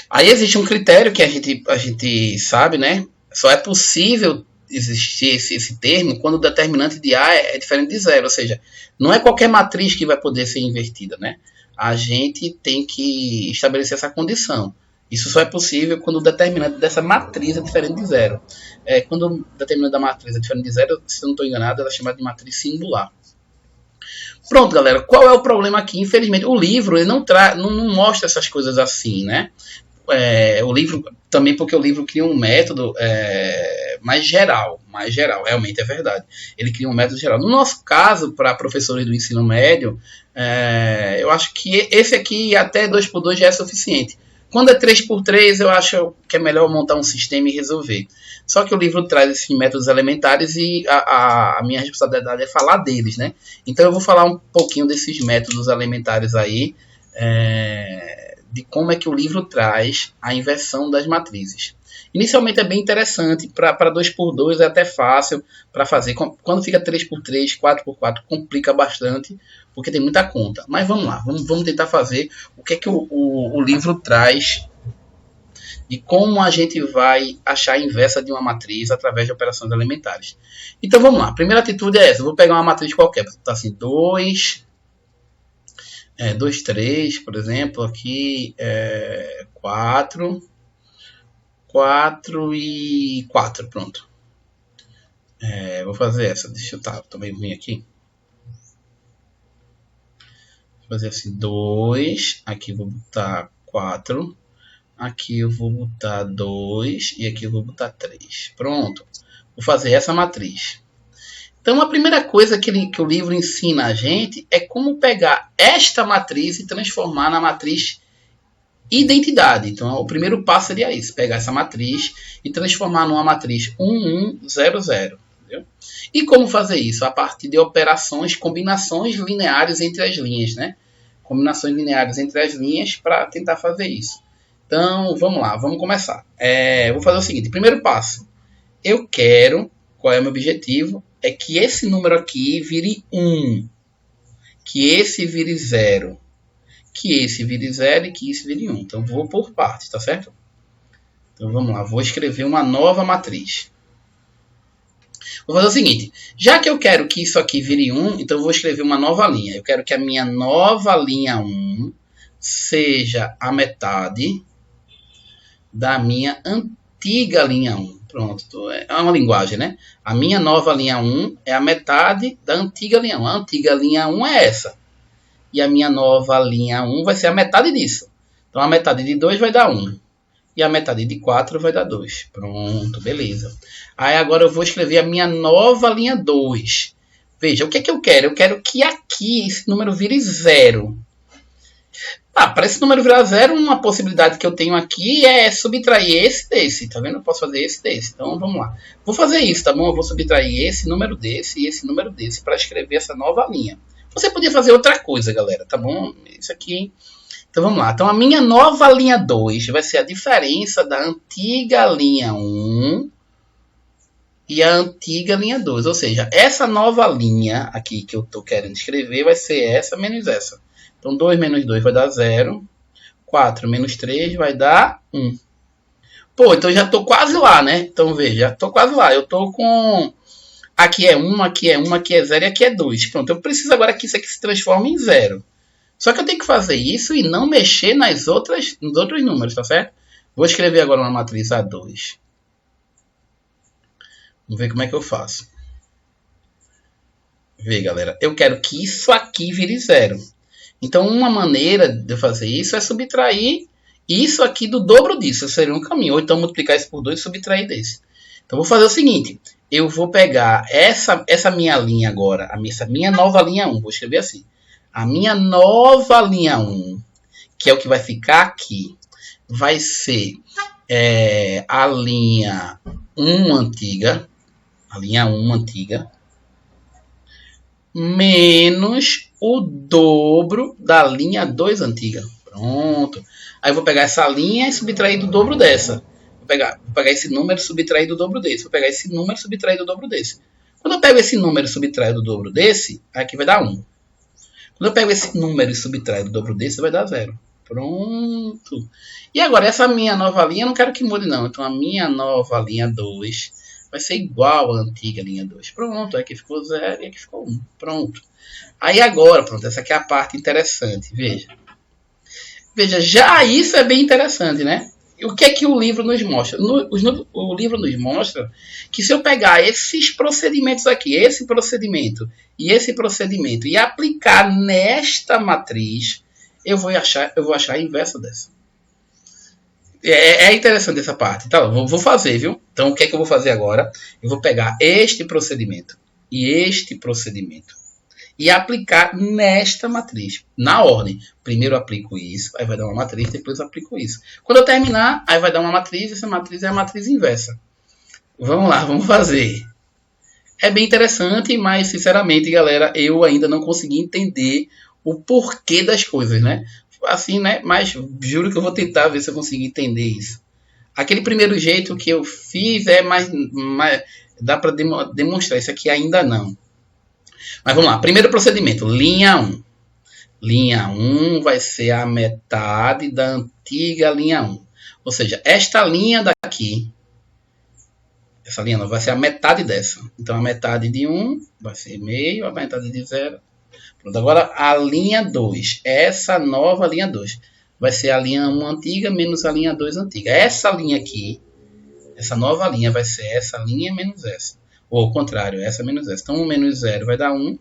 Aí existe um critério que a gente sabe, né? Só é possível existir esse termo quando o determinante de A é diferente de 0, ou seja, não é qualquer matriz que vai poder ser invertida, né? A gente tem que estabelecer essa condição. Isso só é possível quando o determinante dessa matriz é diferente de 0. Quando o determinante da matriz é diferente de 0, se eu não estou enganado, ela é chamada de matriz singular. Pronto, galera. Qual é o problema aqui? Infelizmente, o livro ele não mostra essas coisas assim, né? O livro, também porque o livro cria um método mais geral, realmente é verdade. Ele cria um método geral. No nosso caso, para professores do ensino médio, eu acho que esse aqui até 2x2 já é suficiente. Quando é 3x3, eu acho que é melhor montar um sistema e resolver. Só que o livro traz esses métodos elementares e a minha responsabilidade é falar deles, né? Então eu vou falar um pouquinho desses métodos elementares aí, de como é que o livro traz a inversão das matrizes. Inicialmente é bem interessante, para 2x2 é até fácil para fazer. Quando fica 3x3, 4x4 complica bastante, porque tem muita conta. Mas vamos lá, vamos tentar fazer o que é que o livro traz e como a gente vai achar a inversa de uma matriz através de operações elementares. Então vamos lá, a primeira atitude é essa. Eu vou pegar uma matriz qualquer, tá assim, 2, 3, por exemplo, aqui 4 e 4, pronto. Vou fazer essa. Deixa eu tô meio ruim aqui. Vou fazer assim, 2. Aqui eu vou botar 4. Aqui eu vou botar 2. E aqui eu vou botar 3. Pronto. Vou fazer essa matriz. Então, a primeira coisa que o livro ensina a gente é como pegar esta matriz e transformar na matriz identidade. Então, o primeiro passo seria isso. Pegar essa matriz e transformar numa matriz 1, 1, 0, 0. Entendeu? E como fazer isso? A partir de operações, combinações lineares entre as linhas, né? Combinações lineares entre as linhas para tentar fazer isso. Então, vamos lá, vamos começar. Vou fazer o seguinte, primeiro passo. Eu quero, qual é o meu objetivo? É que esse número aqui vire 1. Que esse vire 0. Que esse vire 0 e que esse vire 1. Então, vou por partes, tá certo? Então, vamos lá, vou escrever uma nova matriz. Vou fazer o seguinte, já que eu quero que isso aqui vire 1, então eu vou escrever uma nova linha. Eu quero que a minha nova linha 1 seja a metade da minha antiga linha 1. Pronto, é uma linguagem, né? A minha nova linha 1 é a metade da antiga linha 1. A antiga linha 1 é essa. E a minha nova linha 1 vai ser a metade disso. Então, a metade de 2 vai dar 1. E a metade de 4 vai dar 2. Pronto, beleza. Aí agora eu vou escrever a minha nova linha 2. Veja, o que é que eu quero? Eu quero que aqui esse número vire 0. Para esse número virar 0, uma possibilidade que eu tenho aqui é subtrair esse desse. Tá vendo? Eu posso fazer esse desse. Então, vamos lá. Vou fazer isso, tá bom? Eu vou subtrair esse número desse e esse número desse para escrever essa nova linha. Você podia fazer outra coisa, galera, tá bom? Isso aqui... Então, vamos lá. Então, a minha nova linha 2 vai ser a diferença da antiga linha 1 e a antiga linha 2. Ou seja, essa nova linha aqui que eu estou querendo escrever vai ser essa menos essa. Então, 2 menos 2 vai dar 0. 4 menos 3 vai dar 1. Pô, então já estou quase lá, né? Então, veja, já estou quase lá. Eu estou com... Aqui é 1, aqui é 1, aqui é 0 e aqui é 2. Pronto, eu preciso agora que isso aqui se transforme em 0. Só que eu tenho que fazer isso e não mexer nos outros números, tá certo? Vou escrever agora uma matriz A2. Vamos ver como é que eu faço. Vê, galera. Eu quero que isso aqui vire 0. Então, uma maneira de eu fazer isso é subtrair isso aqui do dobro disso. Seria um caminho. Ou então multiplicar isso por 2 e subtrair desse. Então, vou fazer o seguinte. Eu vou pegar essa minha linha agora. Essa minha nova linha 1. Vou escrever assim. A minha nova linha 1, que é o que vai ficar aqui, vai ser a linha 1 antiga, menos o dobro da linha 2 antiga. Pronto. Aí eu vou pegar essa linha e subtrair do dobro dessa. Vou pegar esse número e subtrair do dobro desse. Vou pegar esse número e subtrair do dobro desse. Quando eu pego esse número e subtrair do dobro desse, aqui vai dar 1. Quando eu pego esse número e subtraio do dobro desse, vai dar 0. Pronto. E agora, essa minha nova linha, eu não quero que mude, não. Então, a minha nova linha 2 vai ser igual à antiga linha 2. Pronto. Aqui ficou 0 e aqui ficou 1. Pronto. Aí agora, pronto. Essa aqui é a parte interessante. Veja. Veja, já isso é bem interessante, né? O que é que o livro nos mostra? O livro nos mostra que se eu pegar esses procedimentos aqui, esse procedimento e esse procedimento, e aplicar nesta matriz, eu vou achar a inversa dessa. É interessante essa parte. Então, vou fazer, viu? Então, o que é que eu vou fazer agora? Eu vou pegar este procedimento e este procedimento e aplicar nesta matriz, na ordem. Primeiro eu aplico isso, aí vai dar uma matriz, depois eu aplico isso. Quando eu terminar, aí vai dar uma matriz, essa matriz é a matriz inversa. Vamos lá, vamos fazer. É bem interessante, mas, sinceramente, galera, eu ainda não consegui entender o porquê das coisas, né? Assim, né? Mas juro que eu vou tentar ver se eu consigo entender isso. Aquele primeiro jeito que eu fiz é mais dá para demonstrar, isso aqui ainda não. Mas vamos lá, primeiro procedimento, linha 1. Linha 1 vai ser a metade da antiga linha 1. Ou seja, esta linha daqui, essa linha não vai ser a metade dessa. Então, a metade de 1 vai ser meio, a metade de 0. Pronto, agora a linha 2, essa nova linha 2, vai ser a linha 1 antiga menos a linha 2 antiga. Essa linha aqui, essa nova linha vai ser essa linha menos essa. Ou ao contrário, essa menos essa. Então 1 menos 0 vai dar 1.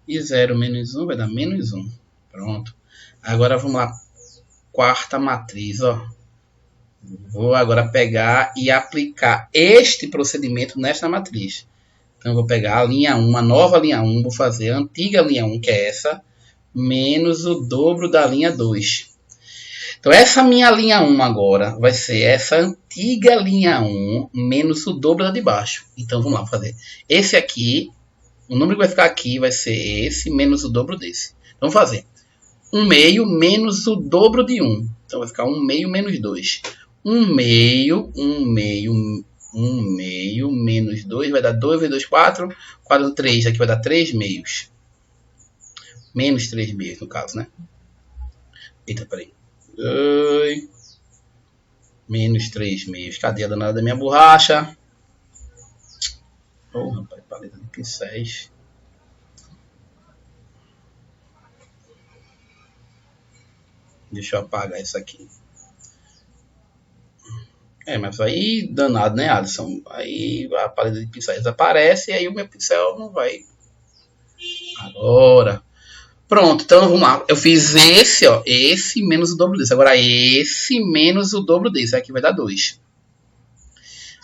E 0 menos 1 vai dar menos 1. Pronto. Agora vamos lá. Quarta matriz, ó. Vou agora pegar e aplicar este procedimento nesta matriz. Então eu vou pegar a linha 1, a nova linha 1, vou fazer a antiga linha 1, que é essa, menos o dobro da linha 2. Então essa minha linha 1 agora vai ser essa antiga linha 1 menos o dobro da de baixo. Então vamos lá fazer. Esse aqui, o número que vai ficar aqui vai ser esse menos o dobro desse. Então vamos fazer 1 meio menos o dobro de 1. Então vai ficar 1 meio menos 2. 1 meio menos 2 vai dar 2 vezes 2, 4. 4, 3. Aqui vai dar 3 meios. Menos 3 meios, no caso, né? Eita, peraí. Menos 3 meios. Cadê a danada da minha borracha? Oh, rapaz, paleta de pincéis. Deixa eu apagar isso aqui. Mas aí, danado, né, Alisson? Aí a paleta de pincéis desaparece e aí o meu pincel não vai. Agora. Pronto, então vamos lá. Eu fiz esse, ó. Esse menos o dobro desse. Agora esse menos o dobro desse. Aqui vai dar 2.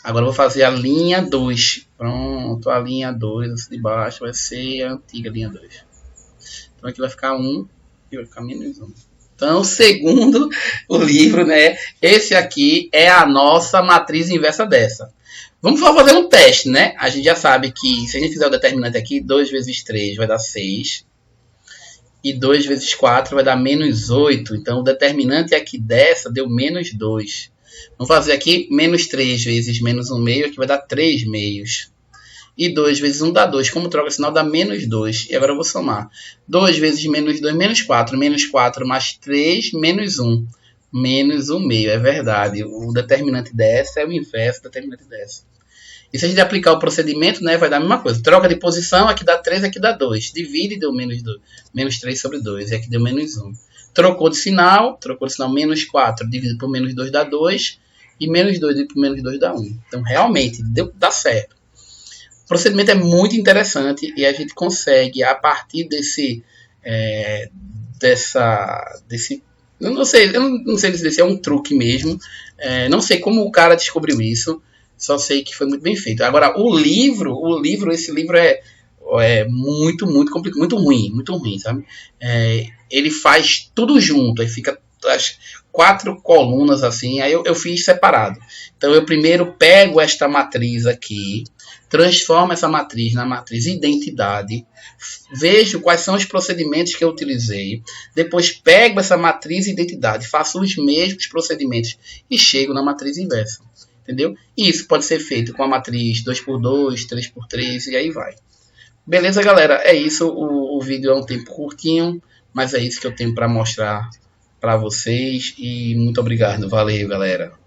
Agora eu vou fazer a linha 2. Pronto, a linha 2 assim de baixo vai ser a antiga linha 2. Então aqui vai ficar 1 e vai ficar menos 1. Então, segundo o livro, né, esse aqui é a nossa matriz inversa dessa. Vamos só fazer um teste, né? A gente já sabe que se a gente fizer o determinante aqui, 2 vezes 3 vai dar 6. E 2 vezes 4 vai dar menos 8. Então, o determinante aqui dessa deu menos 2. Vamos fazer aqui menos 3 vezes menos 1 meio, aqui vai dar 3 meios. E 2 vezes 1 dá 2. Como troca sinal, dá menos 2. E agora eu vou somar. 2 vezes menos 2, menos 4. Menos 4 mais 3, menos 1. Menos 1 meio. É verdade. O determinante dessa é o inverso do determinante dessa. E se a gente aplicar o procedimento, né, vai dar a mesma coisa. Troca de posição, aqui dá 3, aqui dá 2. Divide e deu menos 2. Menos 3 sobre 2. E aqui deu menos 1. Trocou de sinal, menos 4 dividido por menos 2 dá 2. E menos 2 dividido por menos 2 dá 1. Então, realmente, dá certo. O procedimento é muito interessante e a gente consegue, a partir desse eu não sei se é um truque mesmo, não sei como o cara descobriu isso, só sei que foi muito bem feito. Agora, esse livro é muito complicado, muito ruim, sabe? Ele faz tudo junto, aí fica as 4 colunas assim, aí eu fiz separado. Então eu primeiro pego esta matriz aqui, transformo essa matriz na matriz identidade, vejo quais são os procedimentos que eu utilizei, depois pego essa matriz identidade, faço os mesmos procedimentos e chego na matriz inversa, entendeu? E isso pode ser feito com a matriz 2x2, 3x3 e aí vai. Beleza, galera? É isso, o vídeo é um tempo curtinho, mas é isso que eu tenho para mostrar para vocês e muito obrigado. Valeu, galera.